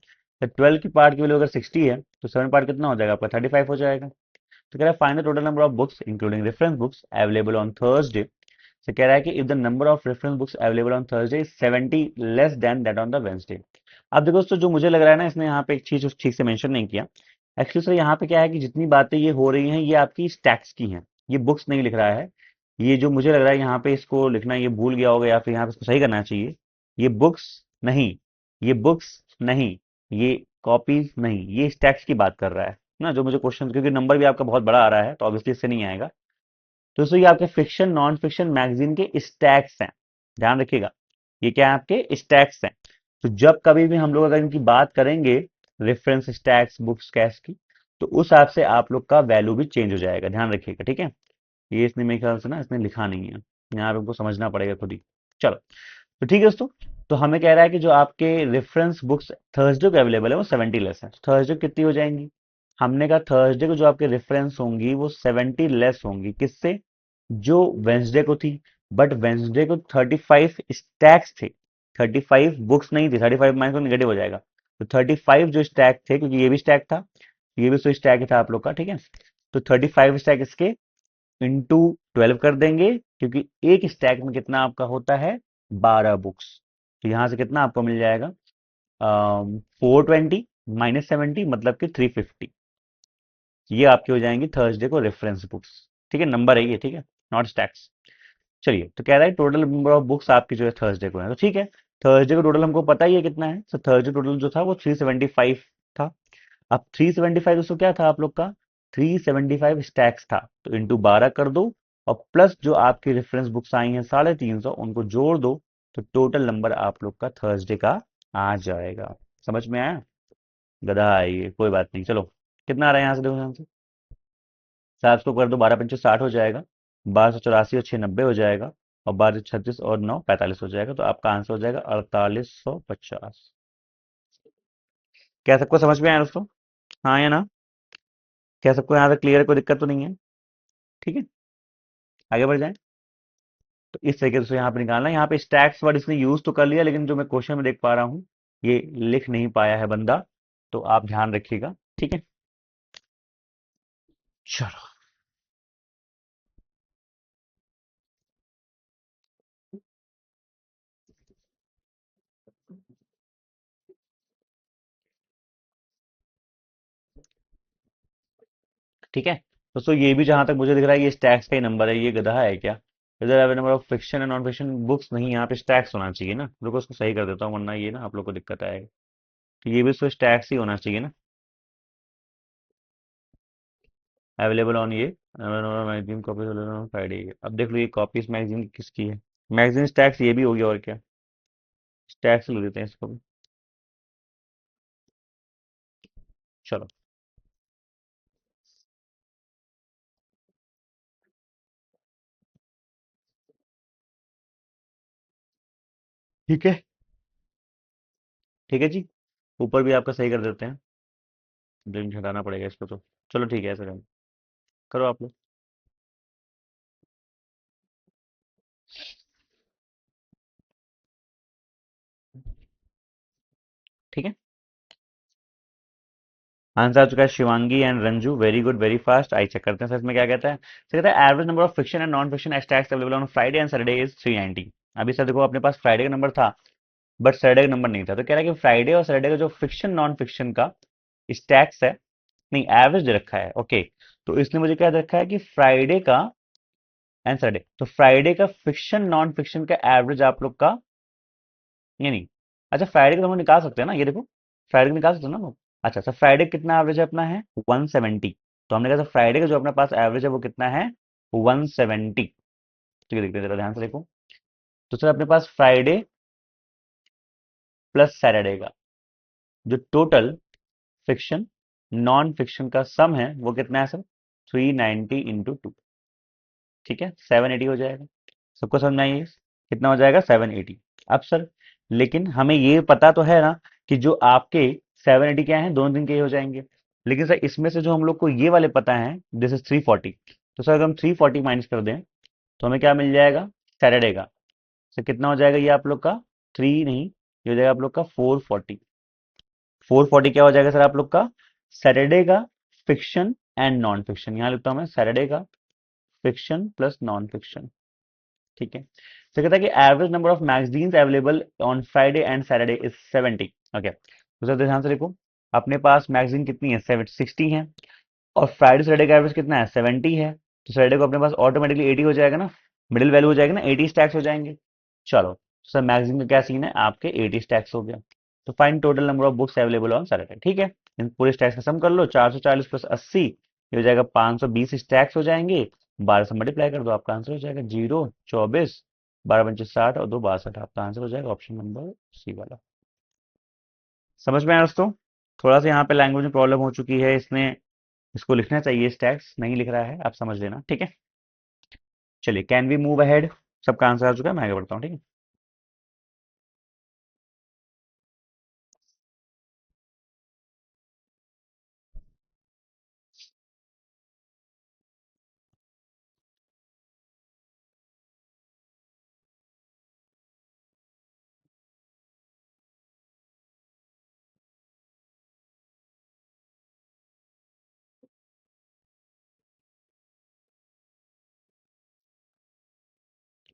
तो 12 की पार्ट की वैल्यू अगर 60 है, तो 7 पार्ट कितना हो जाएगा आपका 35 हो जाएगा। तो कह रहा है find the total number of books including reference books available on Thursday. से कह रहा है कि if the number of reference books available on Thursday is 70 less than that on the Wednesday. अब देखो दोस्तों, जो मुझे लग रहा है ना, इसने यहाँ पे एक चीज ठीक से मेंशन नहीं किया। एक्चुअली सर यहाँ पे क्या है कि जितनी बातें ये हो रही हैं ये आपकी स्टैक्स की हैं, ये बुक्स नहीं लिख रहा है। ये जो मुझे लग रहा है यहाँ पे इसको लिखना ये भूल गया होगा, या फिर यहाँ पे इसको सही करना चाहिए। ये बुक्स नहीं, ये बुक्स नहीं, ये कॉपीज नहीं, ये स्टैक्स की बात कर रहा है ना। जो मुझे क्वेश्चन, क्योंकि नंबर भी आपका बहुत बड़ा आ रहा है तो ऑब्वियसली इससे नहीं आएगा। दोस्तों ये आपके फिक्शन नॉन फिक्शन मैगजीन के स्टैक्स हैं, ध्यान रखिएगा। ये क्या है आपके स्टैक्स हैं। तो जब कभी भी हम लोग अगर इनकी बात करेंगे, रेफरेंस स्टैक्स बुक्स कैश की, तो उस हिसाब से आप लोग का वैल्यू भी चेंज हो जाएगा, ध्यान रखिएगा, ठीक है। ये इसने मेरे ख्याल से ना इसने लिखा नहीं है, यहाँ पे हमको समझना पड़ेगा खुद ही। चलो, तो ठीक है दोस्तों। तो हमें कह रहा है कि जो आपके रेफरेंस बुक्स थर्सडे को अवेलेबल है वो 70 लेस है, थर्सडे कितनी हो जाएंगी, हमने कहा थर्सडे को जो आपके रेफरेंस होंगी वो 70 लेस होंगी किससे, जो वेंसडे को थी। बट वेंसडे को 35 स्टैक्स थे, 35 बुक्स नहीं थी, 35 माइनस तो निगेटिव हो जाएगा। तो 35 जो स्टैक थे, क्योंकि ये भी स्टैक था, ये भी तो स्टैक ही था आप लोग का, ठीक है। तो 35 स्टैक इसके इंटू 12 कर देंगे, क्योंकि एक स्टैक में कितना आपका होता है, 12 बुक्स। तो यहां से कितना आपको मिल जाएगा, 420 -70 मतलब कि 350। ये आपके हो जाएंगी थर्सडे को रेफरेंस बुक्स, ठीक है, नंबर है ये, ठीक है, नॉट स्टैक्स। चलिए, तो कह रहा है टोटल नंबर ऑफ बुक्स आपकी जो है थर्सडे को है, तो ठीक है। थर्सडे को टोटल हमको पता ही है कितना है, तो थर्सडे टोटल जो था वो 375 था। अब 375 दोस्तों क्या था आप लोग का, 375 स्टैक्स था, तो इंटू 12 कर दो, और प्लस जो आपकी रेफरेंस बुक्स आई हैं 350 उनको जोड़ दो, तो टोटल नंबर आप लोग का थर्सडे का आ जाएगा। समझ में आया, गधा है ये, कोई बात नहीं। चलो, कितना आ रहा है यहाँ से, देखो यहाँ से, 700 कर दो, 12×5 = 60 हो जाएगा, 1284 और 6 90 हो जाएगा, और 12×36 और 9 45 हो जाएगा। तो आपका आंसर हो जाएगा 4850। क्या सबको समझ में आया दोस्तों, हाँ या ना? क्या सबको यहाँ तक क्लियर है, कोई दिक्कत तो नहीं है? ठीक है, आगे बढ़ जाएं। तो इस तरीके से यहाँ पे निकालना है। यहाँ पे स्टैक्स वर्ड इसने यूज तो कर लिया, लेकिन जो मैं क्वेश्चन में देख पा रहा हूँ ये लिख नहीं पाया है बंदा, तो आप ध्यान रखिएगा, ठीक है। चलो, ठीक है दोस्तों, ये भी जहां तक मुझे दिख रहा है ये स्टैक्स का ही नंबर है, ये गधा है क्या? इधर away number of fiction and non fiction books, नहीं, यहाँ पे स्टैक्स होना चाहिए ना, रुको उसको सही कर देता हूँ, वरना ये ना आप लोग को दिक्कत आएगी। तो ये भी तो स्टैक्स ही होना चाहिए ना, अवेलेबल ऑन ये मैगजीन कॉपीज ऑन फ्राइडे। अब देख लो ये कॉपीज मैगजीन किसकी है, मैगजीन स्टैक्स ये भी हो गया, और क्या, स्टैक्स ले लेते हैं इसको भी। चलो, ठीक है, ठीक है जी, ऊपर भी आपका सही कर देते हैं, ड्रिंक हटाना पड़ेगा इसको तो। चलो ठीक है, ऐसा करो, करो आप लोग। ठीक है, आंसर आ चुका है Shivangi and Ranju, very good, very fast. I check करते हैं सर इसमें क्या कहता है। सर कहता है average number of fiction and non fiction stacks available on Friday and Saturday is 390। अभी सर देखो अपने पास फ्राइडे का नंबर था, बट सैटरडे का नंबर नहीं था, तो कह रहा है कि फ्राइडे और सैटरडे का जो फिक्शन नॉन फिक्शन का स्टैक्स है, नहीं एवरेज दे रखा है, ओके। तो इसने मुझे क्या दे रखा है कि फ्राइडे का एंड सैटरडे, तो फ्राइडे का फिक्शन नॉन फिक्शन का एवरेज आप लोग का, ये नहीं, अच्छा फ्राइडे का तो हम लोग निकाल सकते हैं ना, ये देखो, फ्राइडे का निकाल सकते हैं ना हम लोग। अच्छा, अच्छा फ्राइडे कितना एवरेज है अपना है 170, तो हमने कहा था फ्राइडे का जो अपने पास एवरेज है वो कितना है 170। तो ये देखते हैं जरा ध्यान से देखो, तो सर अपने पास फ्राइडे प्लस सैटरडे का जो टोटल फिक्शन नॉन फिक्शन का सम है वो कितना है सर, 390 इंटू 2, ठीक है, 780 हो जाएगा। सबको समझ में आई है? कितना हो जाएगा 780। अब सर, लेकिन हमें ये पता तो है ना कि जो आपके 780 क्या है, दोनों दिन के ही हो जाएंगे। लेकिन सर इसमें से जो हम लोग को ये वाले पता है, दिस इज 340, तो सर अगर हम 340 माइनस कर दें तो हमें क्या मिल जाएगा, सैटरडे का। सर कितना हो जाएगा ये आप लोग का, थ्री नहीं, ये हो जाएगा आप लोग का 440। 440 क्या हो जाएगा सर आप लोग का, सैटरडे का फिक्शन एंड नॉन फिक्शन, यहाँ लिखता हूं मैं सैटरडे का फिक्शन प्लस नॉन फिक्शन, ठीक है। तो कहता है कि average number of magazines available on Friday and Saturday is 70, okay. तो सर ध्यान से देखो, अपने पास मैगजीन कितनी है, 60 है, और फ्राइडे सैटरडे का एवरेज कितना है 70 है, तो सैटरडे को अपने पास ऑटोमेटिकली 80 हो जाएगा ना, मिडिल वैल्यू हो जाएगा ना, 80 स्टैक्स हो जाएंगे। चलो सर, मैगजीन का क्या सीन है, आपके 80 स्टैक्स हो गया। तो find total number of books available on Saturday, ठीक है। इन पूरे स्टैक्स का सम कर लो, 440 प्लस 80, ये हो जाएगा 520 स्टैक्स हो जाएंगे, 12 से मल्टीप्लाई कर दो, आपका आंसर हो जाएगा 0 24, 12×5 = 60 और 2 62, आपका आंसर हो जाएगा ऑप्शन नंबर सी वाला। समझ में आया दोस्तों? थोड़ा सा यहाँ पे लैंग्वेज में प्रॉब्लम हो चुकी है, इसने इसको लिखना चाहिए, स्टैक्स नहीं लिख रहा है, आप समझ लेना, ठीक है। चलिए, कैन वी मूव अहेड, सबका आंसर आ चुका है, मैं आगे बढ़ता हूँ, ठीक है।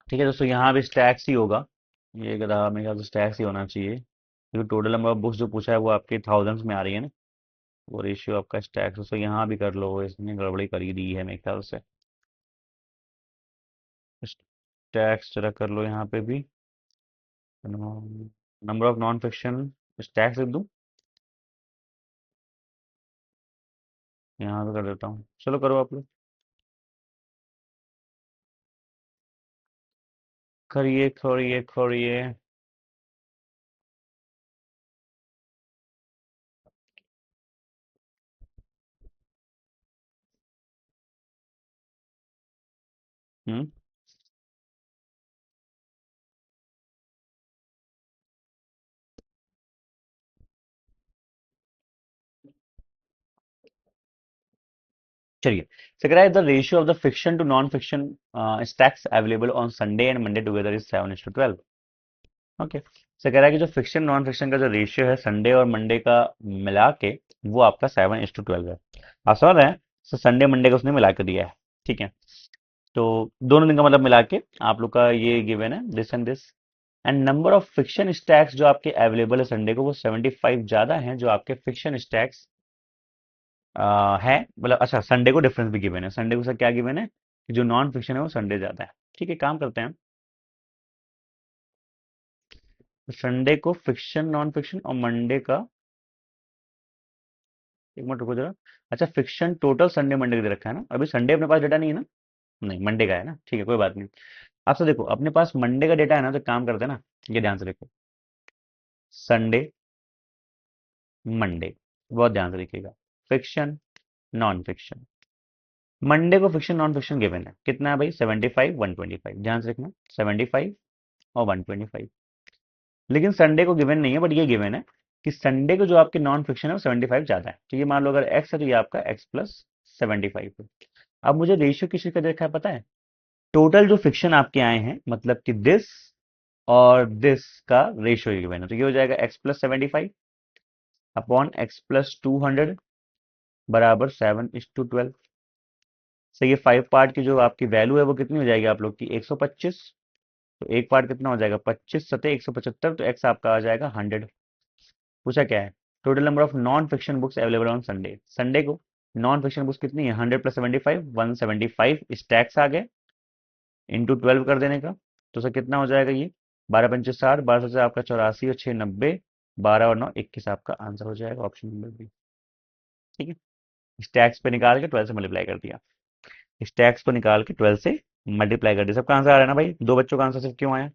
ठीक है दोस्तों, यहाँ भी स्टैक्स ही होगा। ये रहा मेरे ख्याल से स्टैक्स ही होना चाहिए, क्योंकि टोटल नंबर ऑफ बुक्स जो पूछा है वो आपके थाउजेंड्स में आ रही है ना। वो रेशियो आपका स्टैक्स, दोस्तों यहाँ भी कर लो, इसने गड़बड़ी कर ही दी है मेरे ख्याल से। स्टैक्स जरा कर लो यहाँ पे भी। Number of non fiction stacks लिख दूँ, यहाँ पे कर देता हूँ, चलो करो आप लोग। करिए करिए करिए। हम्म। चलिए, so कह रहा है the ratio of the fiction to non fiction stacks available on Sunday and Monday together is 7:12। Okay, so कह रहा है कि जो फिक्शन नॉन फिक्शन का जो रेशियो है संडे और मंडे का मिला के, वो आपका 7:12 है। आप समझ रहे हैं? so संडे मंडे का उसने मिला के दिया है। ठीक है, तो दोनों दिन का मतलब मिला के आप लोग का ये गिवन है, this and this. And number of fiction stacks जो आपके अवेलेबल है संडे को, वो 75 ज्यादा हैं जो आपके फिक्शन स्टैक्स है। मतलब अच्छा, संडे को डिफरेंस भी गिवन है, संडे को सर क्या गिवन है कि जो नॉन फिक्शन है वो संडे ज्यादा है। ठीक है, काम करते हैं। संडे को फिक्शन नॉन फिक्शन और मंडे का, एक मिनट रुको जरा। अच्छा, फिक्शन टोटल संडे मंडे का दे रखा है ना, अभी संडे अपने पास डेटा नहीं है ना। नहीं, मंडे का है ना, ठीक है कोई बात नहीं। आपसे देखो, अपने पास मंडे का डेटा है ना, तो काम करते हैं ना, ये ध्यान से देखो। संडे, मंडे, बहुत ध्यान से देखिएगा। Fiction, non fiction. मंडे को फिक्शन नॉन फिक्शन गिवन है, कितना है भाई? 75 125, ध्यान से रखना। 75 और 125। लेकिन संडे को गिवन नहीं है, बट ये गिवन है कि संडे को जो आपके नॉन फिक्शन है वो 75 ज्यादा है। तो ये मान लो अगर एक्स है तो ये आपका एक्स प्लस 75 है। अब मुझे रेशियो किस चीज का देखा है पता है? टोटल जो फिक्शन आपके आए हैं, मतलब कि दिस और दिस का रेशियो गिवन है, तो ये हो जाएगा x plus 75 upon x plus 200 बराबर 7:12। सो ये 5 पार्ट की जो आपकी वैल्यू है वो कितनी हो जाएगी आप लोग की? 125। तो एक पार्ट कितना हो जाएगा? 25 सतह 175, तो एक्स आपका आ जाएगा 100। पूछा क्या है? Total number of non fiction books available on Sunday. Sunday को नॉन फिक्शन बुक्स कितनी है? 100 प्लस 75, 175 स्टैक्स आ गए, इंटू 12 कर देने का। तो सर कितना हो जाएगा ये? 12×5 = 60, 12 से आपका 84 और 6 90, 12 और 9 21 आपका आंसर हो जाएगा, ऑप्शन नंबर बी। ठीक है, स्टैक्स पे निकाल के 12 से मल्टीप्लाई कर दिया। स्टैक्स को निकाल के 12 से मल्टीप्लाई कर दिया। सबका आंसर आ रहा है ना भाई? दो बच्चों का आंसर सिर्फ क्यों आया?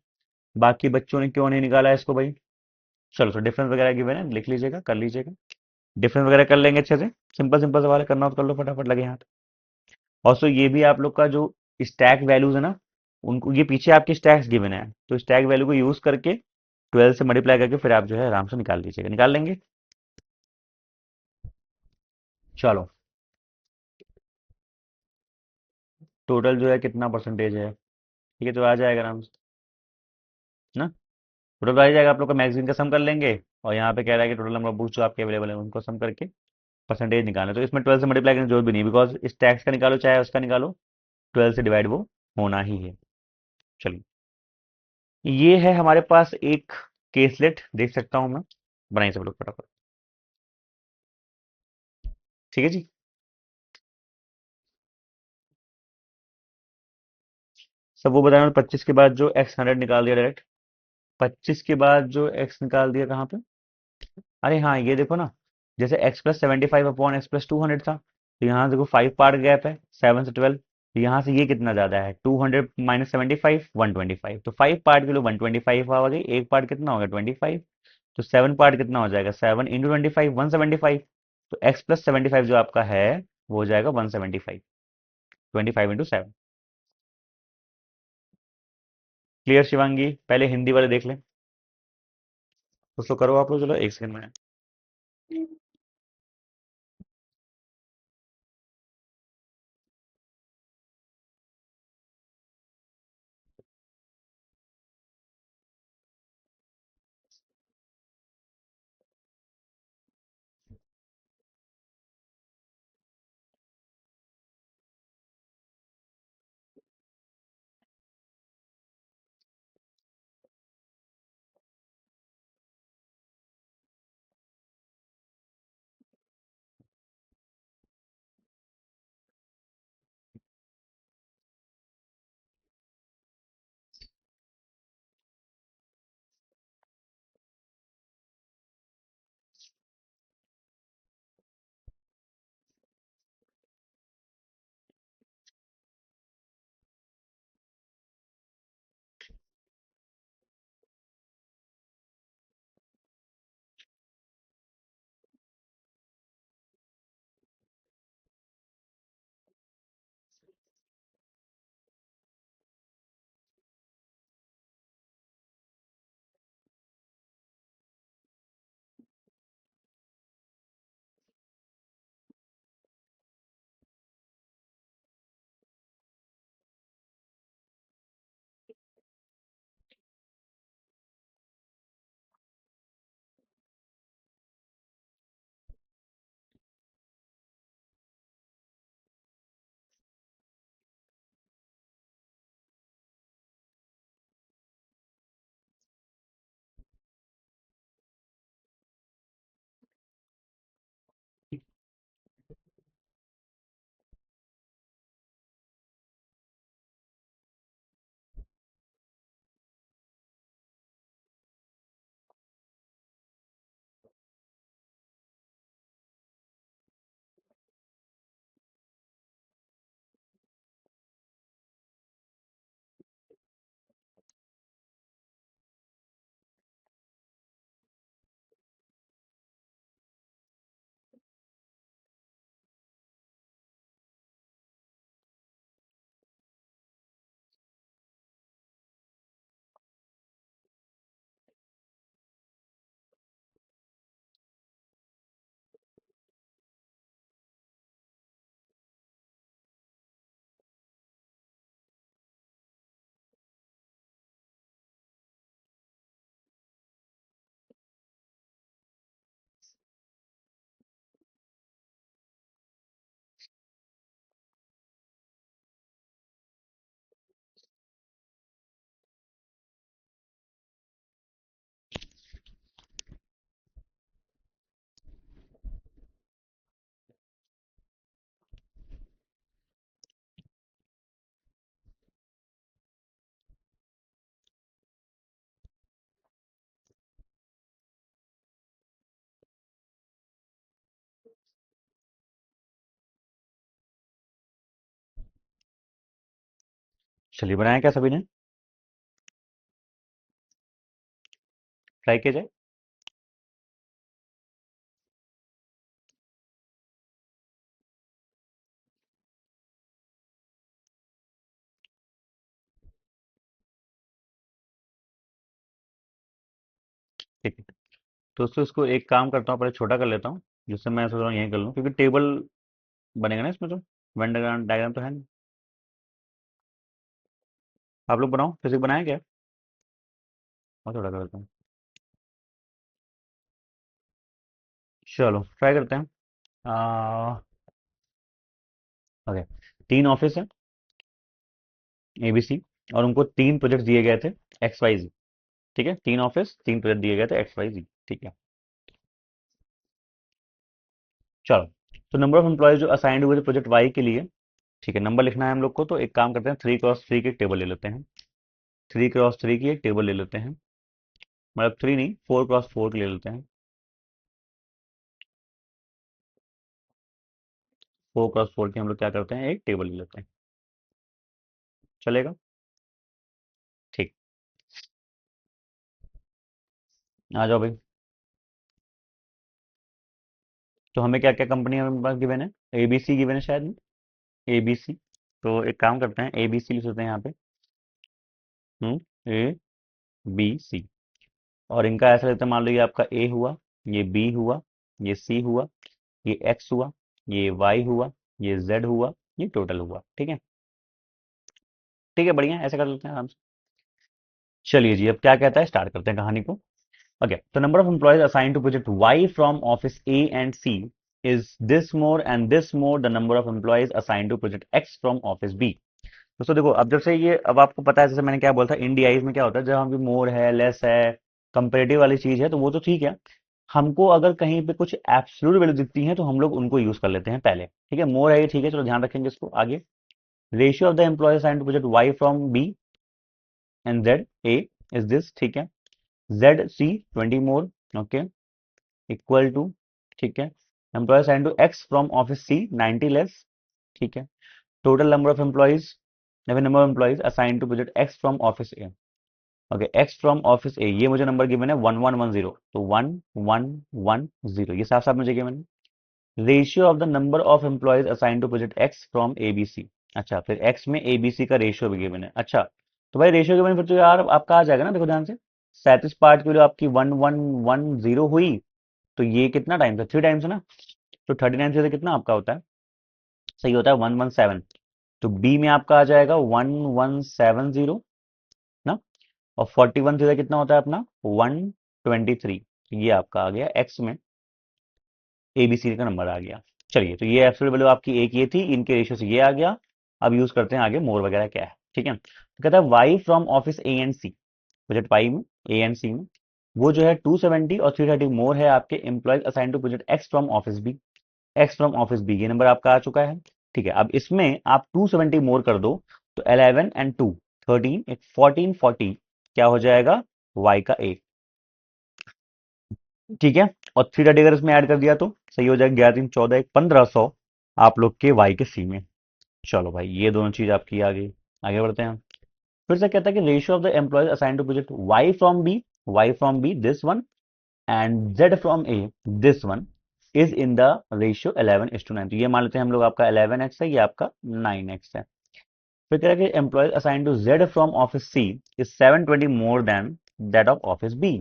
बाकी बच्चों ने क्यों नहीं निकाला इसको भाई? चलो सर, डिफरेंस वगैरह गिवन है, लिख लीजिएगा, कर लीजिएगा। डिफरेंस वगैरह कर लेंगे अच्छे से। सिंपल सिंपल सवाल है, करना हो तो कर लो फटाफट, लगे हाथ। और सो ये भी आप लोग का जो स्टैक वैल्यूज है ना, उनको ये पीछे आपके स्टैक्स गिवन है, तो स्टैक वैल्यू को यूज करके 12 से मल्टीप्लाई करके फिर आप जो है आराम से निकाल लीजिएगा, निकाल लेंगे। चलो, टोटल जो है कितना परसेंटेज है? ठीक है, तो आ जाएगा आराम से ना। टोटल आ जाएगा आप लोग का, मैगजीन का सम कर लेंगे। और यहाँ पे कह रहा है कि टोटल नंबर ऑफ बुक्स जो आपके अवेलेबल है उनको सम करके परसेंटेज निकालना है। तो इसमें 12 से मल्टीप्लाई करने की जरूरत भी नहीं, बिकॉज इस टैक्स का निकालो चाहे उसका निकालो, 12 से डिवाइड वो होना ही है। चलिए, ये है हमारे पास एक केसलेट, देख सकता हूँ मैं, बनाइए सब लोग फटाफट। ठीक है जी। सब वो बताना, 25 के बाद जो एक्स 100 निकाल दिया डायरेक्ट। 25 के बाद जो एक्स निकाल दिया कहाँ पे? अरे हाँ, ये देखो ना, जैसे x plus 75 upon x plus 200 था, तो यहाँ देखो 5 पार्ट गैप है, 7 से 12। तो यहाँ से ये कितना ज्यादा है? 200 माइनस 75, 125। तो 5 पार्ट के लिए 125 आ गई, एक पार्ट कितना हो गया? 25। तो 7 पार्ट कितना हो जाएगा? 7 × 25, 175। तो एक्स प्लस 75 जो आपका है वो हो जाएगा 175, 25 × 7। क्लियर शिवांगी? पहले हिंदी वाले देख लें, कुछ तो करो आप लोग, चलो एक सेकंड में। चलिए बनाया क्या सभी ने, ट्राई किया जाए। ठीक है, तो इसको एक काम करता हूँ, पहले छोटा कर लेता हूँ, जिससे मैं सोच रहा हूँ यहीं कर लूँ, क्योंकि टेबल बनेगा ना इसमें, तो वेन डायग्राम डायग्राम तो है नहीं। आप लोग बनाओ, फिजिक्स बनाया क्या, और छोटा कर देता हूँ। चलो ट्राई करते हैं। ओके, तीन ऑफिस है एबीसी, और उनको तीन प्रोजेक्ट दिए गए थे एक्स वाई जी। ठीक है, तीन ऑफिस तीन प्रोजेक्ट दिए गए थे एक्स वाई जी। ठीक है, चलो, तो नंबर ऑफ एम्प्लॉयज जो असाइंड हुए थे प्रोजेक्ट वाई के लिए, ठीक है, नंबर लिखना है हम लोग को, तो एक काम करते हैं, 3x3 की एक टेबल ले लेते हैं। 3x3 की एक टेबल ले लेते हैं, मतलब 3 नहीं, 4x4 की ले लेते हैं। 4x4 की हम लोग क्या करते हैं, एक टेबल ले लेते हैं, चलेगा। ठीक, आ जाओ भाई। तो हमें क्या क्या कंपनी हमारे पास गिवन है, एबीसी गिवन है शायद, एबीसी। तो एक काम करते हैं, एबीसी लिख देते हैं यहाँ पे। ए बी सी, और इनका ऐसा लेते हैं, मान लो ये आपका ए हुआ, ये बी हुआ, ये सी हुआ, ये एक्स हुआ, ये वाई हुआ, ये जेड हुआ, ये टोटल हुआ। ठीक है, ठीक है, बढ़िया, ऐसे कर लेते हैं आराम से। चलिए जी, अब क्या कहता है, स्टार्ट करते हैं कहानी को। ओके, तो number of employees assign to project Y from office A and C is this more and this more the number of employees assign to project X from office B. दोस्तों देखो, अब जब से ये, अब आपको पता है, जैसे मैंने क्या बोला था, इंडियाइज में क्या होता है, जब हम भी मोर है, लेस है, कंपेरेटिव वाली चीज है, तो वो तो ठीक है। हमको अगर कहीं पे कुछ एब्सोल्यूट वैल्यू दिखती है, तो हम लोग उनको यूज कर लेते हैं पहले। ठीक है, मोर है ये, ठीक है, चलो ध्यान रखेंगे इसको आगे। Ratio of the employ assign to project Y from B and Z A is this. ठीक है, Z C 20 more, okay, equal to, ठीक है, employ assign to X from office C 90 less. ठीक है, total number of employees, number of employees assign to project X from office A. Okay, X from office A, ये मुझे number given है 1110, तो 1110, ये साफ साफ मुझे गिवन है। Ratio of the number of employees assign to project X from ABC. अच्छा, फिर एक्स में एबीसी का रेशियो भी गिवन है। अच्छा, तो भाई रेशियो गिवन, फिर तो यार आपका आ जाएगा ना, देखो ध्यान से, 37 पार्ट की जो आपकी 1110 हुई, तो ये कितना टाइम्स है, 3 टाइम्स है ना, तो 39 से कितना आपका होता है, सही होता है 117। तो बी में आपका आ जाएगा 1170 ना, और 41 थीटा कितना होता है अपना, 123। ये आपका आ गया एक्स में एबीसी का नंबर आ गया। चलिए, तो ये एब्सोल्यूट वैल्यू आपकी एक ये थी, इनके रेशियो से ये आ गया। अब यूज करते हैं आगे मोर वगैरह क्या है। ठीक है, तो कहता है Y from office A and C, project Y में, ए एंड सी में, वो जो है 270 और 330 मोर है आपके employees assign to project X from office B. X from office B, ये नंबर आपका आ चुका है। ठीक है, अब इसमें आप 270 मोर कर दो, तो 11 एंड 2 13, एक 1440 क्या हो जाएगा, वाई का ए। ठीक है, और 330 अगर इसमें ऐड कर दिया तो सही हो जाएगा, 11 3 14, एक 1500 आप लोग के वाई के सी में। चलो भाई, ये दोनों चीज आपकी आ गई। आगे बढ़ते हैं, फिर से कहता है कि ratio of the employees assign to project Y from B this one and Z from A this one is in the ratio 11:9। तो ये मान लेते हैं हम लोग, आपका 11x है, ये आपका 9x है। फिर कह रहा है कि employees assign to Z from office C is 720 more than that of office B.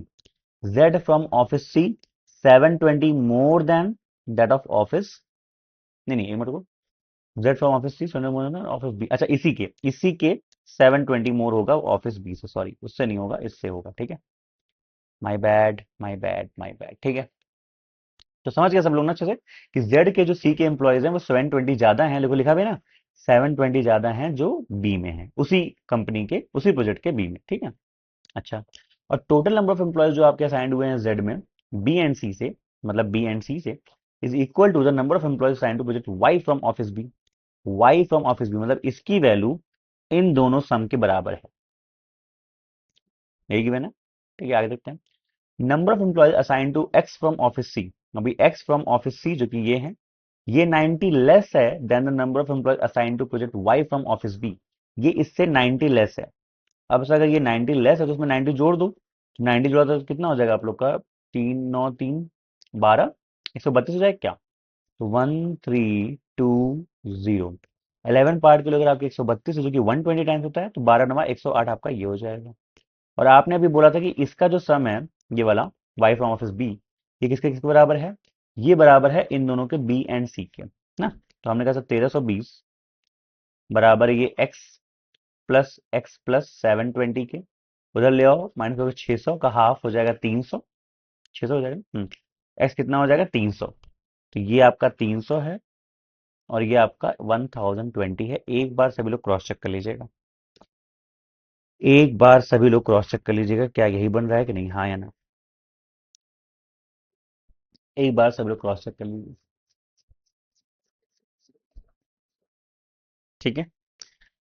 Z from office C 720 more than that of office, नहीं नहीं, एक मिनट को, Z from office C 720 more than office B, अच्छा इसी के 720 मोर होगा office B से, sorry उससे नहीं होगा, इससे होगा। ठीक है, my bad my bad my bad. ठीक है, तो समझ गया सब लोग ना अच्छे से, कि जेड के जो सी के एम्प्लॉयज हैं वो 720 ज्यादा हैं, देखो लिखा भी ना, 720 ज्यादा हैं जो बी में है, उसी कंपनी के उसी प्रोजेक्ट के बी में। ठीक है, अच्छा, और टोटल नंबर ऑफ एम्प्लॉयज जो आपके असाइंड हुए हैं जेड में बी एंड सी से, मतलब बी एंड सी से, is equal to the number of employees assigned to project Y from office B. Y from office B मतलब इसकी वैल्यू इन दोनों सम के बराबर है, यही गिवन है। ठीक है, आगे देखते हैं, number of employees assign to X from office C. अभी एक्स फ्रॉम ऑफिस सी जो कि ये है, ये 90 लेस है than the number of employees assign to project Y from office B. ये इससे 90 लेस है। अब से अगर ये 90 लेस है तो उसमें 90 जोड़ दो, 90 जोड़ा तो कितना हो जाएगा आप लोग का, 3 9 3 12, 132 हो जाएगा क्या? तो 1320, 11 पार्ट के लिए अगर आपके 132 है जो कि 120 टाइम्स होता है, तो 12 9 108 आपका ये हो जाएगा। और आपने अभी बोला था कि इसका जो सम है, ये वाला y फ्रॉम ऑफिस बी, ये किसके किसके बराबर है? ये बराबर है इन दोनों के b एंड c के ना। तो हमने कहा सर 1320 बराबर ये x प्लस 720 के, उधर ले आओ माइनस करोगे, 600 का हाफ हो जाएगा 300, 600 हो जाएगा। x कितना हो जाएगा 300, तो ये आपका 300 है और ये आपका 1020 है। एक बार सभी लोग क्रॉस चेक कर लीजिएगा, एक बार सभी लोग क्रॉस चेक कर लीजिएगा क्या यही बन रहा है कि नहीं, हाँ या ना। एक बार सभी लोग क्रॉस चेक कर लीजिए। ठीक है,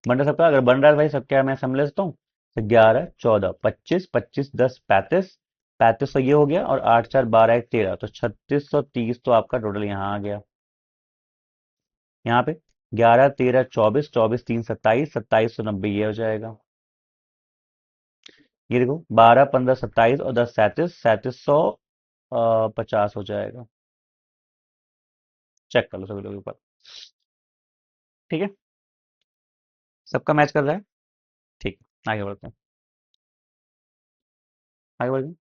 बन रहा सबका? अगर बन रहा है भाई सब, क्या मैं समझ लेता हूँ। तो 11 14 25, 25 10 35, 35 तो ये हो गया, और 8 4 12 1 13, तो 3630 तो आपका टोटल यहाँ आ गया। यहाँ पे 11 13 24, 24 3 27, 2790 ये हो जाएगा। ये देखो 12 15 27 और 10 37, 3750 हो जाएगा। चेक कर लो सभी लोग ऊपर। ठीक है, सबका मैच कर रहा है। ठीक है, आगे बढ़ते हैं, आगे बढ़ते हैं।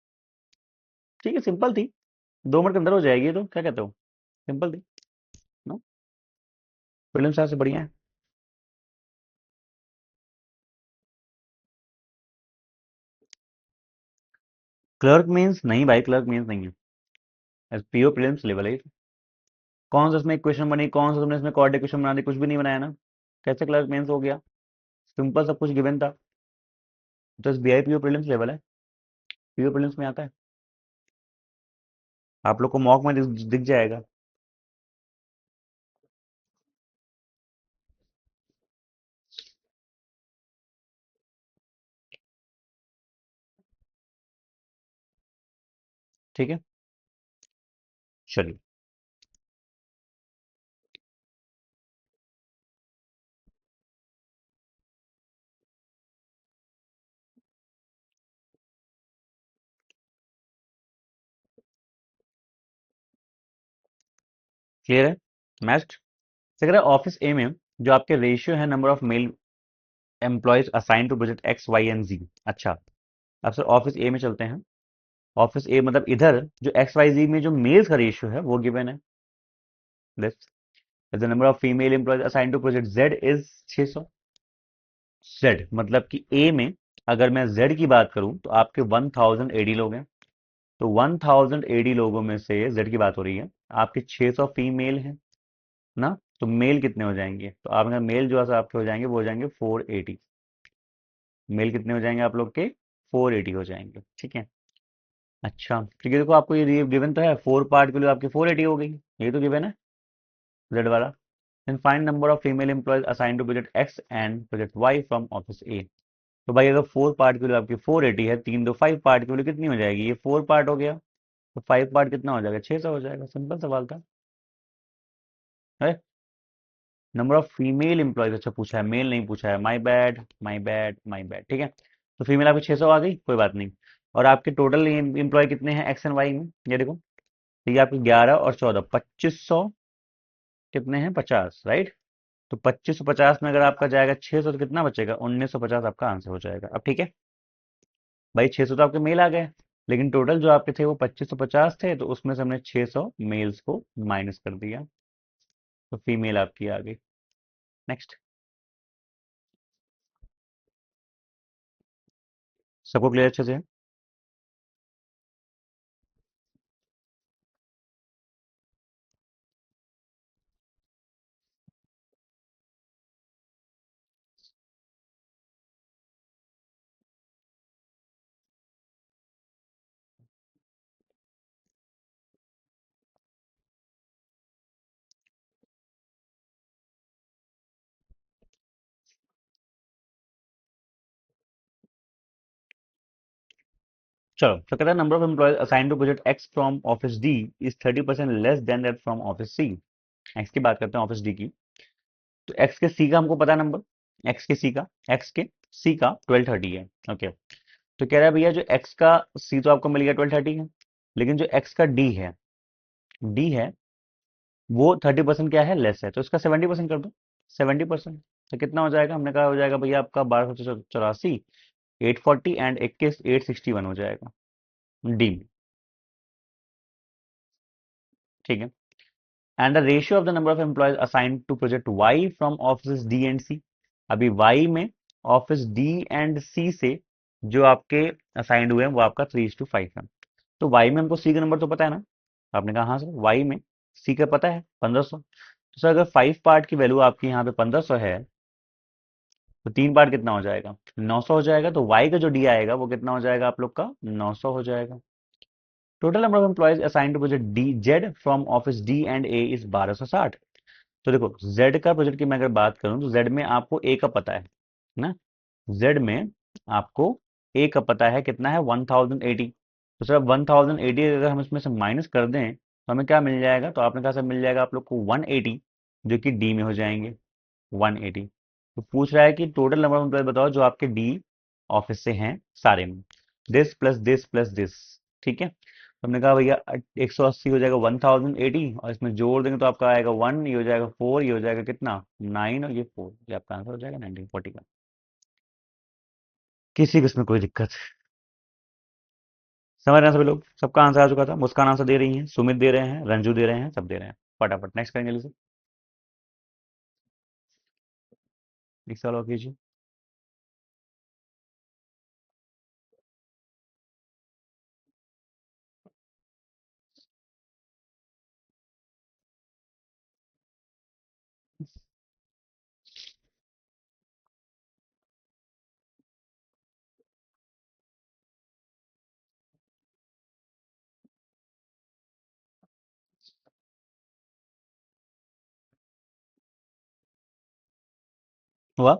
ठीक है, सिंपल थी, 2 मिनट के अंदर हो जाएगी, तो क्या कहते हो? सिंपल थी ना, फिल्म स्टार से बढ़िया है। क्लर्क मीन्स नहीं भाई, क्लर्क मीन्स नहीं है, पीओ प्रीलिम्स लेवल है ये तो। कौन सा इसमें इक्वेशन बनी, कौन सा तुमने इसमें कॉर्ड इक्वेशन बना दी, कुछ भी नहीं बनाया ना। कैसे क्लर्क मीन्स हो गया? सिंपल सब कुछ गिवन था। तो इस बीआई पीओ प्रीलिम्स लेवल है, पीओ प्रीलिम्स में आता है, आप लोग को मॉक में दिख जाएगा। ठीक है, चलिए। क्लियर है? नेक्स्ट, अगर ऑफिस ए में जो आपके रेशियो है number of male employees assign to project X Y and G. अच्छा, अब सर ऑफिस ए में चलते हैं। ऑफिस ए मतलब इधर जो एक्स वाई जी में जो मेल्स का रेशियो है वो गिवन है। Let's, the number of female employees assign to project Z is 600। Z मतलब कि ए में अगर मैं जेड की बात करूं तो आपके 1000 एडी लोग हैं। तो 1000 एडी लोगों में से जेड की बात हो रही है, आपके 600 फीमेल हैं ना। तो मेल कितने हो जाएंगे? तो आपका मेल जो है आपके हो जाएंगे, वो हो जाएंगे 480। मेल कितने हो जाएंगे आप लोग के? 480 हो जाएंगे। ठीक है, अच्छा ठीक है, देखो आपको ये गिवन तो है, 4 पार्ट के लिए आपकी 480 हो गई, ये तो गिवन है जेड वाला। Then find number of female employees assign to project X and project Y from office A. तो भाई अगर 4 पार्ट के लिए आपकी 480 है, 3 2 5 पार्ट के लिए कितनी हो जाएगी? ये 4 पार्ट हो गया, तो 5 पार्ट कितना हो जाएगा? 600 हो जाएगा। सिंपल सवाल था है। नंबर ऑफ फीमेल एम्प्लॉयज अच्छा पूछा है, मेल नहीं पूछा है, my bad my bad my bad. ठीक है, तो फीमेल आपकी 600 आ गई, कोई बात नहीं। और आपके टोटल एम्प्लॉय कितने हैं एक्स एंड वाई में, ये देखो। तो ये आपके 11 और 14, 2500, कितने हैं? 50, राइट। तो 2550 में अगर आपका जाएगा 600, तो कितना बचेगा? 1950 आपका आंसर हो जाएगा। अब ठीक है भाई, 600 तो आपके मेल आ गए, लेकिन टोटल जो आपके थे वो 2550 थे, तो उसमें से हमने 600 मेल्स को माइनस कर दिया, तो फीमेल आपकी आ गई। नेक्स्ट, सबको क्लियर अच्छे से? चलो, तो कहता है number of employees assign to project X from office D is 30% less than that from office C. X की बात करते हैं, ऑफिस डी की। तो एक्स के सी का हमको पता है नंबर, एक्स के सी का 1230 है। ओके, तो कह रहा है भैया जो एक्स का सी तो आपको मिल गया 1230 है, लेकिन जो एक्स का डी है वो 30% क्या है, लेस है, तो इसका 70% कर दो। 70%, तो कितना हो जाएगा, हमने कहा हो जाएगा भैया आपका 1284, 840 एंड 21 861 हो जाएगा डी में। ठीक है, and the ratio of the number of employees assigned to project Y from office D and C. अभी वाई में ऑफिस डी एंड सी से जो आपके असाइंड हुए हैं वो आपका 3:5 है। तो वाई में हमको सी का नंबर तो पता है ना, आपने कहा हाँ सर वाई में सी का पता है 1500। तो सर अगर 5 पार्ट की वैल्यू आपकी यहाँ पे 1500 है, तो 3 पार्ट कितना हो जाएगा, 900 हो जाएगा। तो वाई का जो डी आएगा वो कितना हो जाएगा आप लोग का, 900 हो जाएगा। Total number of employees assign to project D Z from office D and A is 1260। तो देखो जेड का प्रोजेक्ट की मैं अगर बात करूं तो जेड में आपको ए का पता है ना, जेड में आपको ए का पता है कितना है 1080। तो सर 1080 अगर हम इसमें से माइनस कर दें तो हमें क्या मिल जाएगा, तो आपने कहा सर मिल जाएगा आप लोग को 180, जो कि डी में हो जाएंगे 180। तो पूछ रहा है कि टोटल नंबर ऑफ एम्प्लॉय बताओ जो आपके डी ऑफिस से हैं सारे में, this plus this plus this. ठीक है, तो हमने कहा भैया 180 हो जाएगा 1080, और इसमें जोड़ देंगे तो आपका आएगा 1, ये हो जाएगा 4, ये हो जाएगा कितना 9, और ये 4, ये आपका आंसर हो जाएगा 1940 का। किसी को इसमें कोई दिक्कत, समझ रहे हैं सभी लोग, सबका आंसर आ चुका था। मुस्कान आंसर दे रही है, सुमित दे रहे हैं, रंजू दे रहे हैं, सब दे रहे हैं। फटाफट नेक्स्ट करेंगे जल्दी से, एक सवाल और कीजिए। हुआ,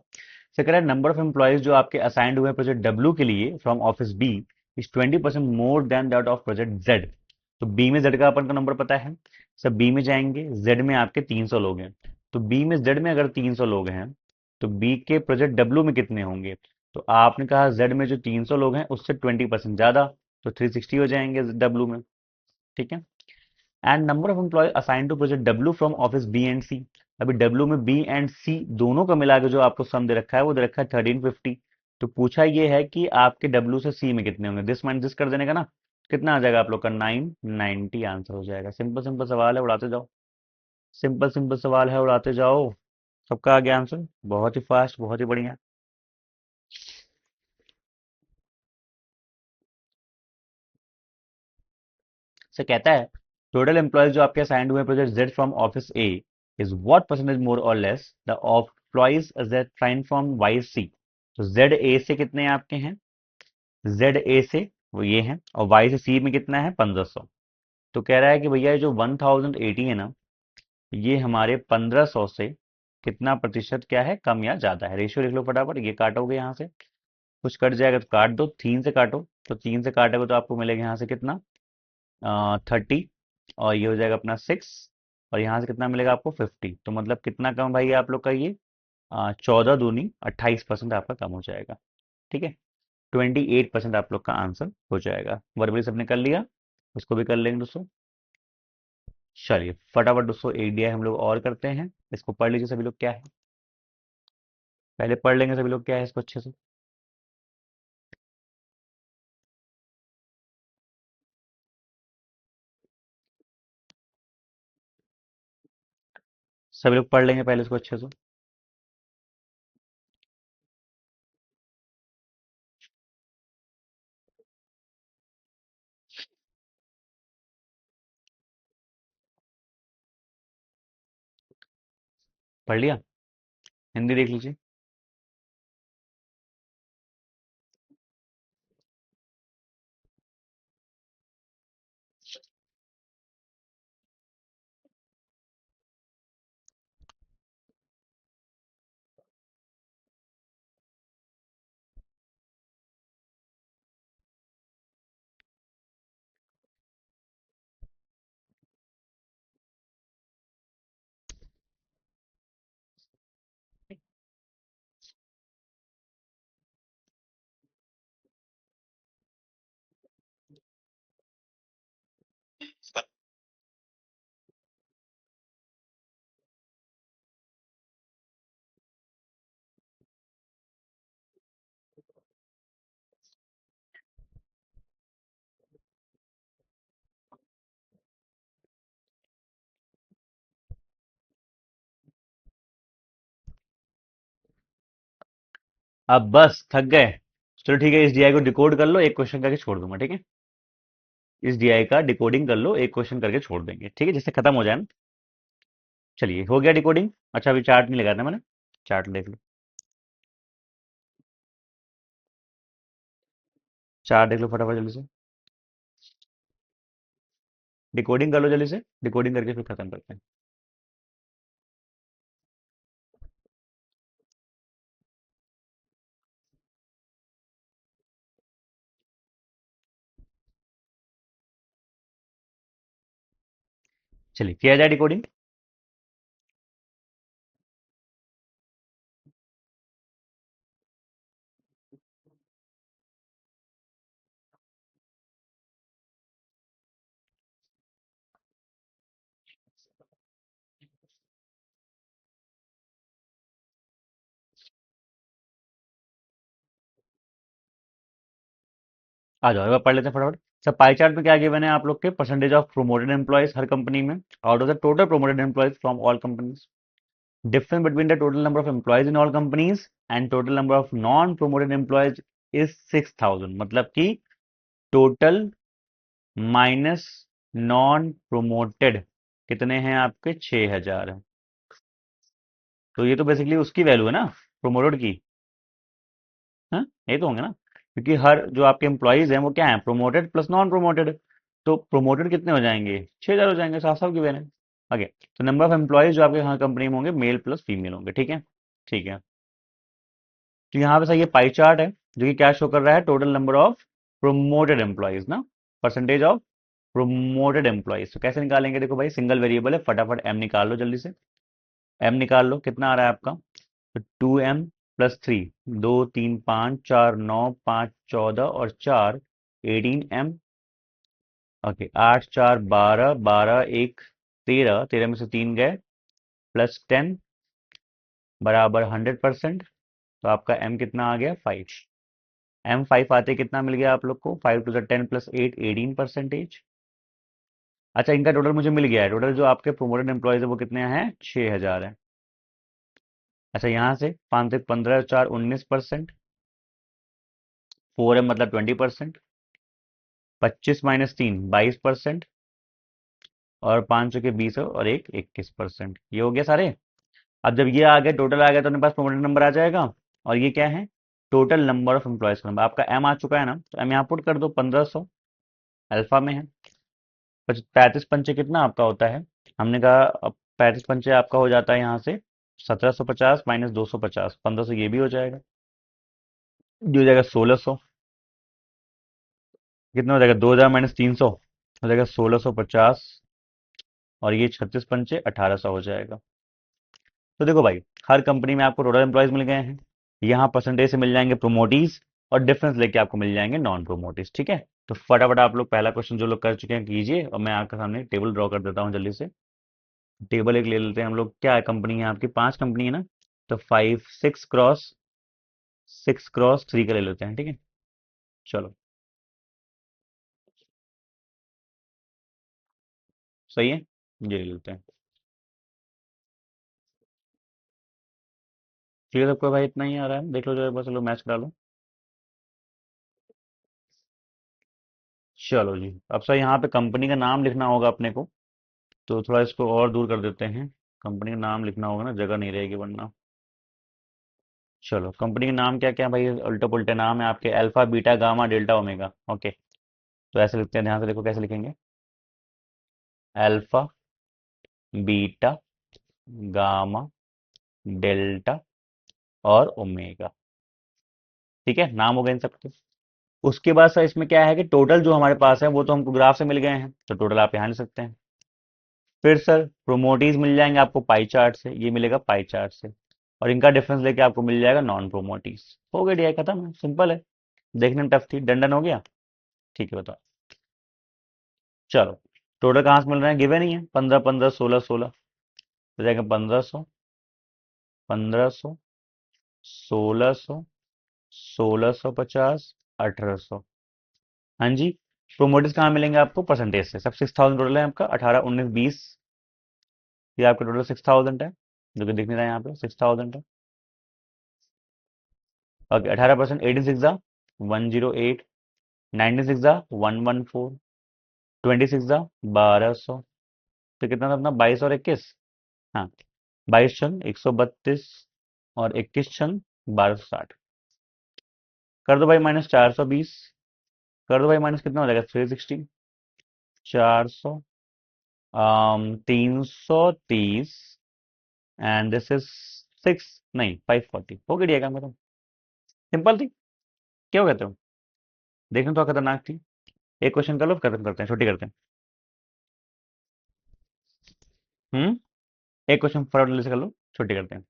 सेकंड नंबर ऑफ एम्प्लॉयज जो आपके असाइंड हुए प्रोजेक्ट डब्ल्यू के लिए from office B is 20% more than that of project Z. तो बी में जेड का अपन को नंबर पता है, सब बी में जाएंगे, जेड में आपके 300 लोग हैं। तो बी में जेड में अगर 300 लोग हैं तो बी के प्रोजेक्ट डब्ल्यू में कितने होंगे, तो आपने कहा जेड में जो 300 लोग हैं उससे 20% ज्यादा, तो 360 हो जाएंगे डब्ल्यू में। ठीक है, and number of employ assign to project W from office B and C. अभी डब्ल्यू में बी एंड सी दोनों का मिला के जो आपको सम दे रखा है वो दे रखा है 1350। तो पूछा ये है कि आपके डब्ल्यू से सी में कितने होंगे, दिस माइनस दिस कर देने का ना, कितना आ जाएगा आप लोग का 990 आंसर हो जाएगा। सिंपल सिंपल सवाल है, उड़ाते जाओ, सिंपल सिंपल सवाल है, उड़ाते जाओ। सबका आ गया आंसर, बहुत ही फास्ट, बहुत ही बढ़िया। से कहता है टोटल एम्प्लॉयज जो आपके असाइंड हुए project Z from office A is what percentage more और less the employees Z assigned from Y C. तो जेड ए से कितने आपके हैं, जेड ए से वो ये हैं, और वाई से सी में कितना है 1500। तो कह रहा है कि भैया ये जो 1080 है ना, ये हमारे 1500 से कितना प्रतिशत क्या है, कम या ज्यादा है। रेशियो लिख लो फटाफट, ये काटोगे यहाँ से, कुछ कट जाएगा तो काट दो, 3 से काटो, तो 3 से काटोगे तो आपको मिलेगा यहाँ से कितना 30, और ये हो जाएगा अपना 6, और यहाँ से कितना मिलेगा आपको 50। तो मतलब कितना कम भाई आप लोग का ये 14 दूनी 28% आपका कम हो जाएगा। ठीक है, 28% आप लोग का आंसर हो जाएगा। वर्बली सबने कर लिया, इसको भी कर लेंगे दोस्तों। चलिए फटाफट दोस्तों एक दिया हम लोग और करते हैं, इसको पढ़ लीजिए सभी लोग क्या है, पहले पढ़ लेंगे सभी लोग क्या है इसको अच्छे से। सभी लोग पढ़ लेंगे पहले इसको अच्छे से। पढ़ लिया, हिंदी देख लीजिए। अब बस थक गए। चलो ठीक है, इस डीआई को डिकोड कर लो, एक क्वेश्चन करके छोड़ दूंगा, ठीक है। इस डीआई का डिकोडिंग कर लो, एक क्वेश्चन करके छोड़ देंगे, ठीक है, जिससे खत्म हो जाए ना। चलिए हो गया डिकोडिंग। अच्छा अभी चार्ट नहीं लगाया था मैंने, चार्ट देख लो, चार्ट देख लो फटाफट जल्दी से। डिकोडिंग कर लो जल्दी से, डिकोडिंग करके फिर खत्म करते हैं। चलिए किया जाए डिकोडिंग। आ जाओ एक बार पढ़ लेते हैं फटाफट। सब पाई चार्ट में क्या गिवन है आप लोग के, परसेंटेज ऑफ प्रोमोटेड एम्प्लॉयज हर कंपनी में out of the total promoted employees from all companies. Difference between the total number of employees in all companies and total number of non promoted employees is 6000, मतलब कि total minus non promoted कितने हैं आपके, 6000 है। तो ये तो basically उसकी वैल्यू है ना, प्रोमोटेड की। हाँ ये तो होंगे ना, क्योंकि हर जो आपके एम्प्लॉयज हैं वो क्या है, प्रोमोटेड प्लस नॉन प्रोमोटेड। तो प्रोमोटेड कितने हो जाएंगे, 6000 हो जाएंगे, साफ साफ की है। ओके, तो नंबर ऑफ एम्प्लॉयज जो आपके यहाँ कंपनी में होंगे मेल प्लस फीमेल होंगे, ठीक है। ठीक है, तो यहाँ पे सही ये पाई चार्ट है जो कि क्या शो कर रहा है, total number of promoted employees ना, परसेंटेज ऑफ प्रोमोटेड एम्प्लॉयज। तो कैसे निकालेंगे, देखो भाई सिंगल वेरिएबल है, फटाफट एम निकाल लो जल्दी से। एम निकाल लो, कितना आ रहा है आपका, तो 2m+3, 2 3 5 4 9 5 14 और 4 18m। ओके, 8 4 12, 12 1 13, 13 में से 3 गए, +10 बराबर 100%। तो आपका m कितना आ गया, 5। M5 आते कितना मिल गया आप लोग को, 5 to the 10 + 8, 18%। अच्छा इनका टोटल मुझे मिल गया है, टोटल जो आपके प्रोमोटेड एम्प्लॉयज है वो कितने हैं, 6000 है। अच्छा यहाँ से 5 से 15, 4 19%, 4m मतलब 20%, 25 - 3 22%, और 5 के 20 और एक 21%, ये हो गया सारे। अब जब ये आ गया, टोटल आ गया, तो अपने पास प्रोमोटेड नंबर आ जाएगा। और ये क्या है, टोटल नंबर ऑफ एम्प्लॉयज का नंबर। आपका एम आ चुका है ना, तो एम यहाँ पुट कर दो, 1500 अल्फा में है। 35 पंचे कितना आपका होता है, हमने कहा अब 35 पंचे आपका हो जाता है यहाँ से 1750 - 250, 1500 ये भी हो जाएगा, ये हो जाएगा 1600। कितना हो जाएगा, 2000 - 300 हो जाएगा 1650, और ये 36 पंचे 1800 हो जाएगा। तो देखो भाई, हर कंपनी में आपको टोटल एम्प्लॉयज मिल गए हैं, यहाँ परसेंटेज से मिल जाएंगे प्रोमोटीज, और डिफरेंस लेके आपको मिल जाएंगे नॉन प्रोमोटीज, ठीक है। तो फटाफट आप लोग पहला क्वेश्चन जो लोग कर चुके हैं कीजिए, और मैं आपके सामने टेबल ड्रॉ कर देता हूँ जल्दी से। टेबल एक ले लेते हैं हम लोग, क्या है कंपनी है आपकी, 5 कंपनी है ना, तो 6 क्रॉस 3 का ले लेते हैं, ठीक है। चलो सही है, ये ले लेते हैं। ठीक है सबको भाई, इतना ही आ रहा है, देख लो जो बस, चलो मैच करा लो। चलो जी, अब सर यहाँ पे कंपनी का नाम लिखना होगा अपने को, तो थोड़ा इसको और दूर कर देते हैं। कंपनी का नाम लिखना होगा ना, जगह नहीं रहेगी वरना। चलो कंपनी का नाम क्या क्या भाई, उल्टे पुल्टे नाम है आपके, alpha beta gamma delta omega, okay. तो ऐसे लिखते हैं, ध्यान से देखो कैसे लिखेंगे, अल्फा बीटा गामा डेल्टा और ओमेगा, ठीक है, नाम हो गए इन सबके। उसके बाद सर इसमें क्या है कि टोटल जो हमारे पास है वो तो हमको ग्राफ से मिल गए हैं, तो टोटल आप यहाँ ले सकते हैं। फिर सर प्रोमोटीज मिल जाएंगे आपको पाई चार्ट से, ये मिलेगा पाई चार्ट से, और इनका डिफरेंस लेके आपको मिल जाएगा नॉन प्रोमोटीज। हो गया, डीआई खत्म है, सिंपल है, देखने में टफ थी, डन डन हो गया। ठीक है बताओ। चलो टोटल कहाँ से मिल रहे हैं, गिवन ही है, 15 15 16 16, हो जाएगा 1500, 1500, 1600, 1650, 1800। हाँ जी, प्रोमोटीज कहाँ मिलेंगे आपको, परसेंटेज से। सब 6000 टोटल है आपका, 18 19 20, ये आपका टोटल 6000 है, जो कि दिख नहीं रहा है यहाँ पे, 6000 है। ओके 18%, 86 जा 108, 96 जा 114, 26 जा 1200, तो कितना था अपना 22 और 21। हाँ, 22 छन 132 और 21 छन 1260। कर दो भाई माइनस 420, कर दो भाई माइनस कितना हो जाएगा 360, 400, 330 एंड दिस इज 6, नहीं 540 हो गई का मेरा। सिंपल थी, क्यों कहते हो, देखने तो खतरनाक थी। एक क्वेश्चन कर लो खत्म करते हैं, छुट्टी करते हैं। एक क्वेश्चन फटाफट से कर लो, छुट्टी करते हैं।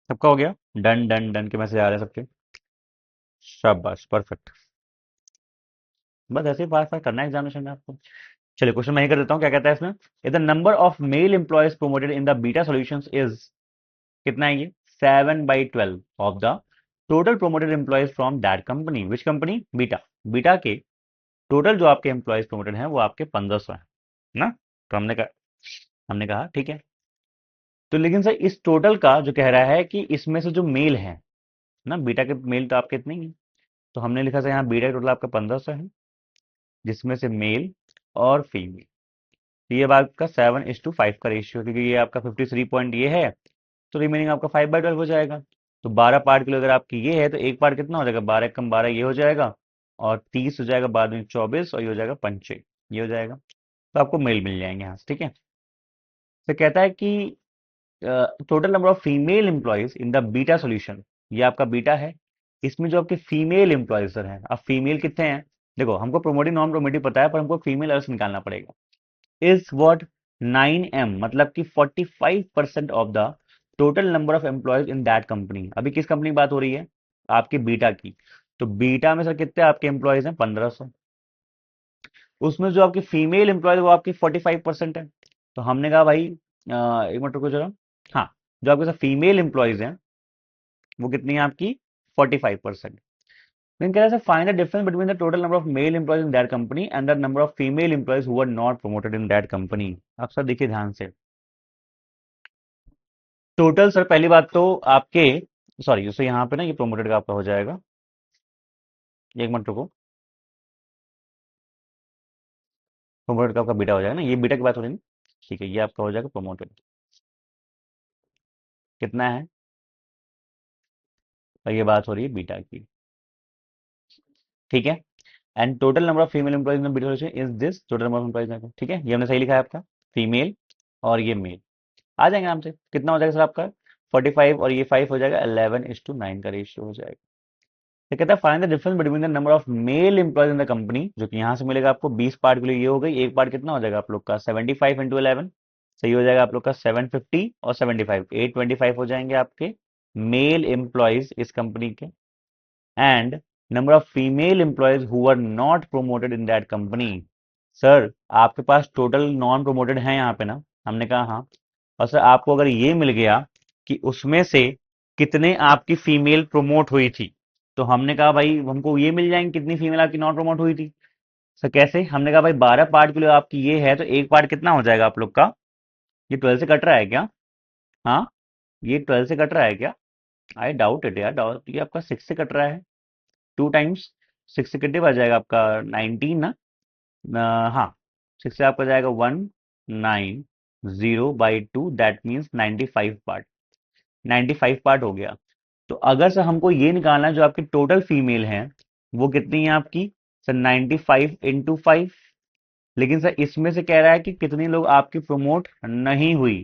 सबका हो गया, डन डन डन के मैसेज आ रहे हैं सबके, शाबाश परफेक्ट। बस ऐसे ही पास पास करना है एग्जामिनेशन में आपको। चलिए क्वेश्चन मैं ही कर देता हूँ, क्या कहता है इसमें, if the number of male employees promoted in the beta solutions is, कितना है ये, 7/12 of the total promoted employees from that company, which company, beta. Beta के टोटल जो आपके एम्प्लॉयज प्रोमोटेड हैं वो आपके 1500 हैं ना। तो हमने कहा ठीक है। तो लेकिन सर इस टोटल का जो कह रहा है कि इसमें से जो मेल है ना, बीटा के मेल तो आपके इतने ही हैं, तो हमने लिखा था यहाँ बीटा टोटल आपका 1500 है, जिसमें से मेल और फीमेल, तो ये बात का 7:5 का रेशियो, क्योंकि ये आपका 53 पॉइंट ये है, तो रिमेनिंग आपका 5/12 हो जाएगा। तो 12 पार्ट के लिए अगर आपकी ये है तो एक पार्ट कितना हो जाएगा, 12 कम 12 ये हो जाएगा, और 30 हो जाएगा बाद में 24, और ये हो जाएगा 5, ये हो जाएगा। तो आपको मेल मिल जाएंगे यहाँ से, ठीक है। तो कहता है कि total number of female employees in the beta solution, ये आपका बीटा है, इसमें जो आपके फीमेल एम्प्लॉयज हैं, अब फीमेल कितने हैं, देखो हमको प्रोमोटिव नॉन प्रोमोटिव पता है, पर हमको फीमेल अर्स निकालना पड़ेगा। इज व्हाट, 9M, मतलब कि 45% of the total number of employees in that company. अभी किस कंपनी की बात हो रही है, आपकी बीटा की। तो बीटा में सर कितने आपके एम्प्लॉयज हैं, 1500। उसमें जो आपकी फीमेल एम्प्लॉयज वो आपकी 45% है। तो हमने कहा भाई एक मिनट रुको जरा, हाँ, जो आपके साथ फीमेल एम्प्लॉयज हैं वो कितनी है आपकी, 45%। लेकिन कह रहा है find the difference between the total number of male employees in that company and the number of female employees who are not promoted in that company. आप सर देखिए ध्यान से, टोटल सर पहली बात तो आपके, सॉरी उसे यहाँ पे ना ये प्रोमोटेड का आपका हो जाएगा, एक मिनट रुको, प्रोमोटेड का आपका बीटा हो जाएगा ना, ये बीटा की बात हो रही है ना, ठीक है, ये आपका हो जाएगा प्रोमोटेड, कितना है, और ये बात हो रही है बीटा की, ठीक है। And total number of female employees in beta is this, total number of employees, ठीक है, ये हमने सही लिखा है आपका, फीमेल और ये मेल, आ जाएंगे आराम से, कितना हो जाएगा सर आपका 45 और ये 5 हो जाएगा, 11:9 का रेशियो हो जाएगा। तो कहता है find the difference between the number of male employees in the company, जो कि यहाँ से मिलेगा आपको 20 पार्ट के लिए, ये हो गई, एक पार्ट कितना हो जाएगा आप लोग का 75 इंटू 11, सही हो जाएगा आप लोग का 750 और 75 825 हो जाएंगे आपके मेल एम्प्लॉयज इस कंपनी के, and number of female employees who are not promoted in that company. Sir आपके पास टोटल नॉन प्रोमोटेड है यहाँ पे ना, हमने कहा हाँ, और सर आपको अगर ये मिल गया कि उसमें से कितने आपकी फीमेल प्रोमोट हुई थी, तो हमने कहा भाई हमको ये मिल जाएंगे कितनी फीमेल आपकी नॉन प्रमोट हुई थी। सर कैसे, हमने कहा भाई 12 पार्ट के लिए आपकी ये है, तो एक पार्ट कितना हो जाएगा आप लोग का, ये 12 से कट रहा है क्या, हाँ, ये 12 से कट रहा है क्या, आई डाउट इट यार, डाउट, ये आपका 6 से कट रहा है, 2 टाइम्स 6 से कितने आ जाएगा आपका 19 ना, हाँ, 6 से आपका जाएगा 190/2, दैट मीन्स 95 पार्ट, 95 पार्ट हो गया। तो अगर सर हमको ये निकालना है जो आपकी टोटल फीमेल है वो कितनी है आपकी, सर 95 × 5, लेकिन सर इसमें से कह रहा है कि कितने लोग आपकी प्रमोट नहीं हुई,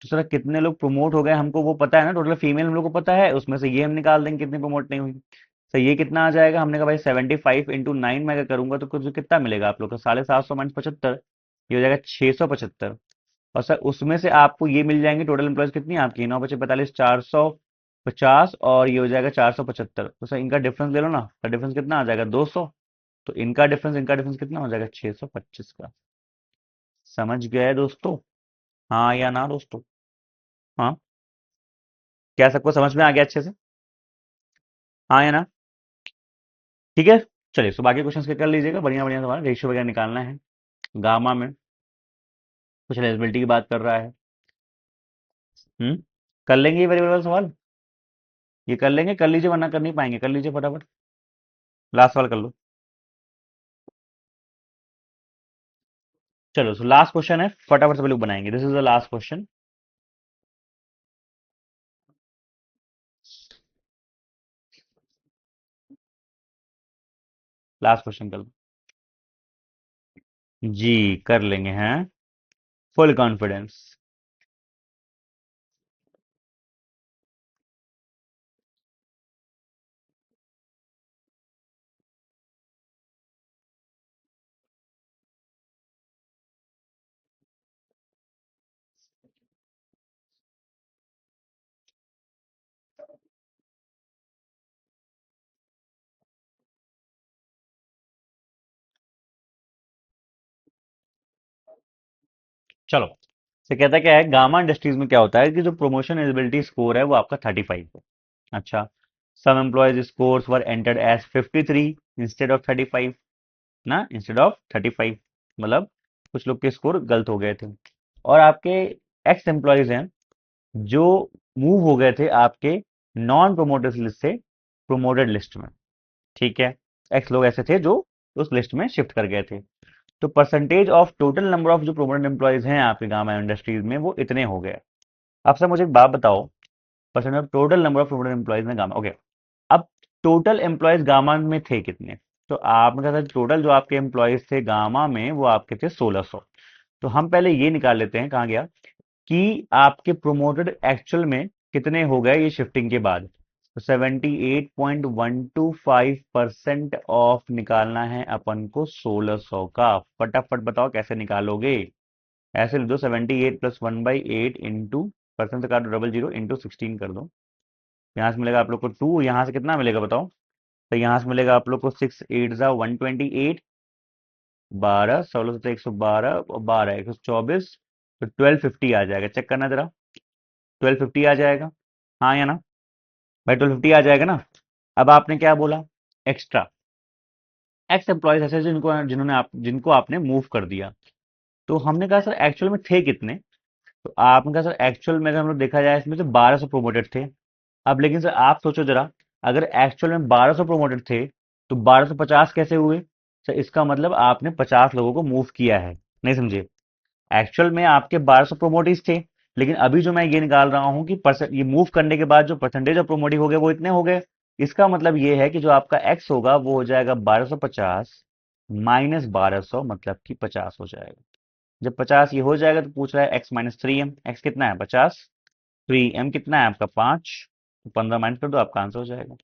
तो सर कितने लोग प्रमोट हो गए हमको वो पता है ना, टोटल फीमेल हम लोग को पता है, उसमें से ये हम निकाल देंगे कितनी प्रमोट नहीं हुई। सर ये कितना आ जाएगा, हमने कहा भाई 75 × 9 मैं अगर करूंगा तो कुछ कितना मिलेगा आप लोग का, 750 माइनस 75, ये हो जाएगा 675। और सर उसमें से आपको ये मिल जाएंगे टोटल एम्प्लॉयज कितनी आपकी, 9 × 5 = 45, 450, और ये हो जाएगा 475, तो सर इनका डिफरेंस ले लो ना, तो डिफरेंस कितना आ जाएगा 200, तो इनका डिफरेंस कितना हो जाएगा 625 का। समझ गए दोस्तों, हाँ या ना दोस्तों, हाँ, क्या सबको समझ में आ गया अच्छे से, हाँ या ना, ठीक है। चलिए, बाकी क्वेश्चन के कर लीजिएगा, बढ़िया बढ़िया, तुम्हारा रेशियो वगैरह निकालना है गामा में। कुछ एलिजिबिलिटी की बात कर रहा है। कर लेंगे ये वेरिएबल वाला सवाल? ये कर लेंगे, कर लीजिए, वरना कर नहीं पाएंगे, कर लीजिए फटाफट। लास्ट सवाल कर लो। चलो, सो लास्ट क्वेश्चन है, फटाफट से लोग बनाएंगे। This is the last question. Last question कर लो। जी, कर लेंगे हैं, फुल कॉन्फिडेंस। चलो, तो कहता क्या है, गामा इंडस्ट्रीज में क्या होता है कि जो प्रमोशन एलिजिबिलिटी स्कोर है वो आपका 35 है। अच्छा, some employees scores were entered as 53 instead of 35, ना, इंस्टेड ऑफ 35, मतलब कुछ लोग के स्कोर गलत हो गए थे। और आपके एक्स एम्प्लॉयज हैं जो मूव हो गए थे आपके नॉन प्रोमोटर्स लिस्ट से प्रोमोटेड लिस्ट में। ठीक है, एक्स लोग ऐसे थे जो उस लिस्ट में शिफ्ट कर गए थे। तो percentage of total number of जो प्रोमोटेड एम्प्लॉयज हैं आपके गामा इंडस्ट्रीज में वो इतने हो गए। अब सर मुझे एक बात बताओ, percent of total number of promoted employees में गामा, ओके। अब टोटल एम्प्लॉयज गामा में थे कितने? तो आपने कहा था टोटल जो आपके एम्प्लॉयज थे गामा में वो आपके थे 1600। तो हम पहले ये निकाल लेते हैं, कहाँ गया, कि आपके प्रोमोटेड एक्चुअल में कितने हो गए ये शिफ्टिंग के बाद। तो 78.125% ऑफ निकालना है अपन को 1600 का। फटाफट बताओ कैसे निकालोगे? ऐसे लिख दो, 78 प्लस 1/8 इंटू, परसेंट से काटो डबल जीरो, इंटू 16 कर दो। यहाँ से मिलेगा आप लोग को 2, यहाँ से कितना मिलेगा बताओ? तो यहाँ से मिलेगा आप लोग को 6 8 128, 12, 16 से 112 और 12 124, तो 1250 आ जाएगा। चेक करना जरा, 1250 आ जाएगा, हाँ या ना? भाई 1250 आ जाएगा ना? अब आपने क्या बोला, एक्स्ट्रा एक्स एम्प्लॉयज ऐसे जिनको आपने मूव कर दिया। तो हमने कहा सर एक्चुअल में थे कितने? तो आपने कहा सर एक्चुअल में अगर हम लोग देखा जाए इसमें तो 1200 प्रोमोटेड थे। अब लेकिन सर आप सोचो जरा, अगर एक्चुअल में 1200 प्रोमोटेड थे तो 1250 कैसे हुए? सर इसका मतलब आपने 50 लोगों को मूव किया है, नहीं समझे? एक्चुअल में आपके 1200 प्रोमोटीज थे, लेकिन अभी जो मैं ये निकाल रहा हूँ कि परसेंट, ये मूव करने के बाद जो परसेंटेज ऑफ प्रोमोटी हो गए वो इतने हो गए। इसका मतलब ये है कि जो आपका एक्स होगा वो हो जाएगा 1250 माइनस 1200, मतलब कि 50 हो जाएगा। जब 50 ये हो जाएगा तो पूछ रहा है एक्स माइनस 3m, एक्स कितना है 50, 3m कितना है आपका 5, तो 15 माइनस कर दो, आपका आंसर हो जाएगा।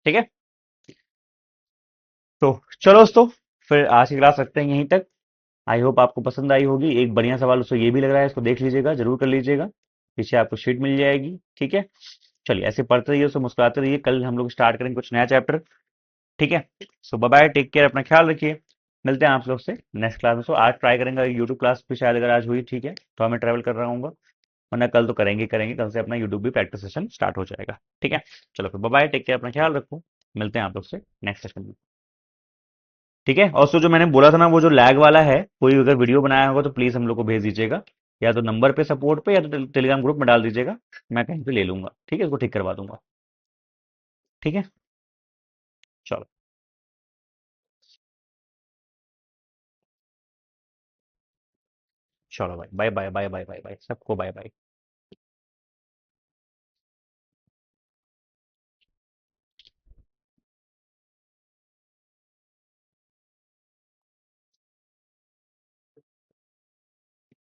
ठीक है, तो चलो दोस्तों, फिर आज की क्लास रखते हैं यहीं तक। आई होप आपको पसंद आई होगी। एक बढ़िया सवाल उसको ये भी लग रहा है, इसको देख लीजिएगा, जरूर कर लीजिएगा। पीछे आपको शीट मिल जाएगी। ठीक है, चलिए ऐसे पढ़ते रहिए, उसको मुस्कुराते रहिए। कल हम लोग स्टार्ट करेंगे कुछ नया चैप्टर। ठीक है, सो बाय बाय, टेक केयर, अपना ख्याल रखिए। मिलते हैं आप लोग से नेक्स्ट क्लास में। सो आज ट्राई करेंगे यूट्यूब क्लास भी, शायद अगर आज हुई ठीक है तो मैं ट्रैवल कर रहा हूँ, वरना कल तो करेंगे करेंगे, कल से अपना यूट्यूब भी प्रैक्टिस सेशन स्टार्ट हो जाएगा। ठीक है, चलो फिर बाय बाय, टेक केयर, अपना ख्याल रखो। मिलते हैं आप लोग से नेक्स्ट सेशन में। ठीक है, और सो जो मैंने बोला था ना, वो जो लैग वाला है, कोई अगर वीडियो बनाया होगा तो प्लीज हम लोग को भेज दीजिएगा, या तो नंबर पे सपोर्ट पे, या तो टेलीग्राम ग्रुप में डाल दीजिएगा। मैं कहीं पे ले लूंगा, ठीक है, इसको ठीक करवा दूंगा। ठीक है, चलो। चलो भाई, bye bye bye bye bye bye, सबको बाय बाय।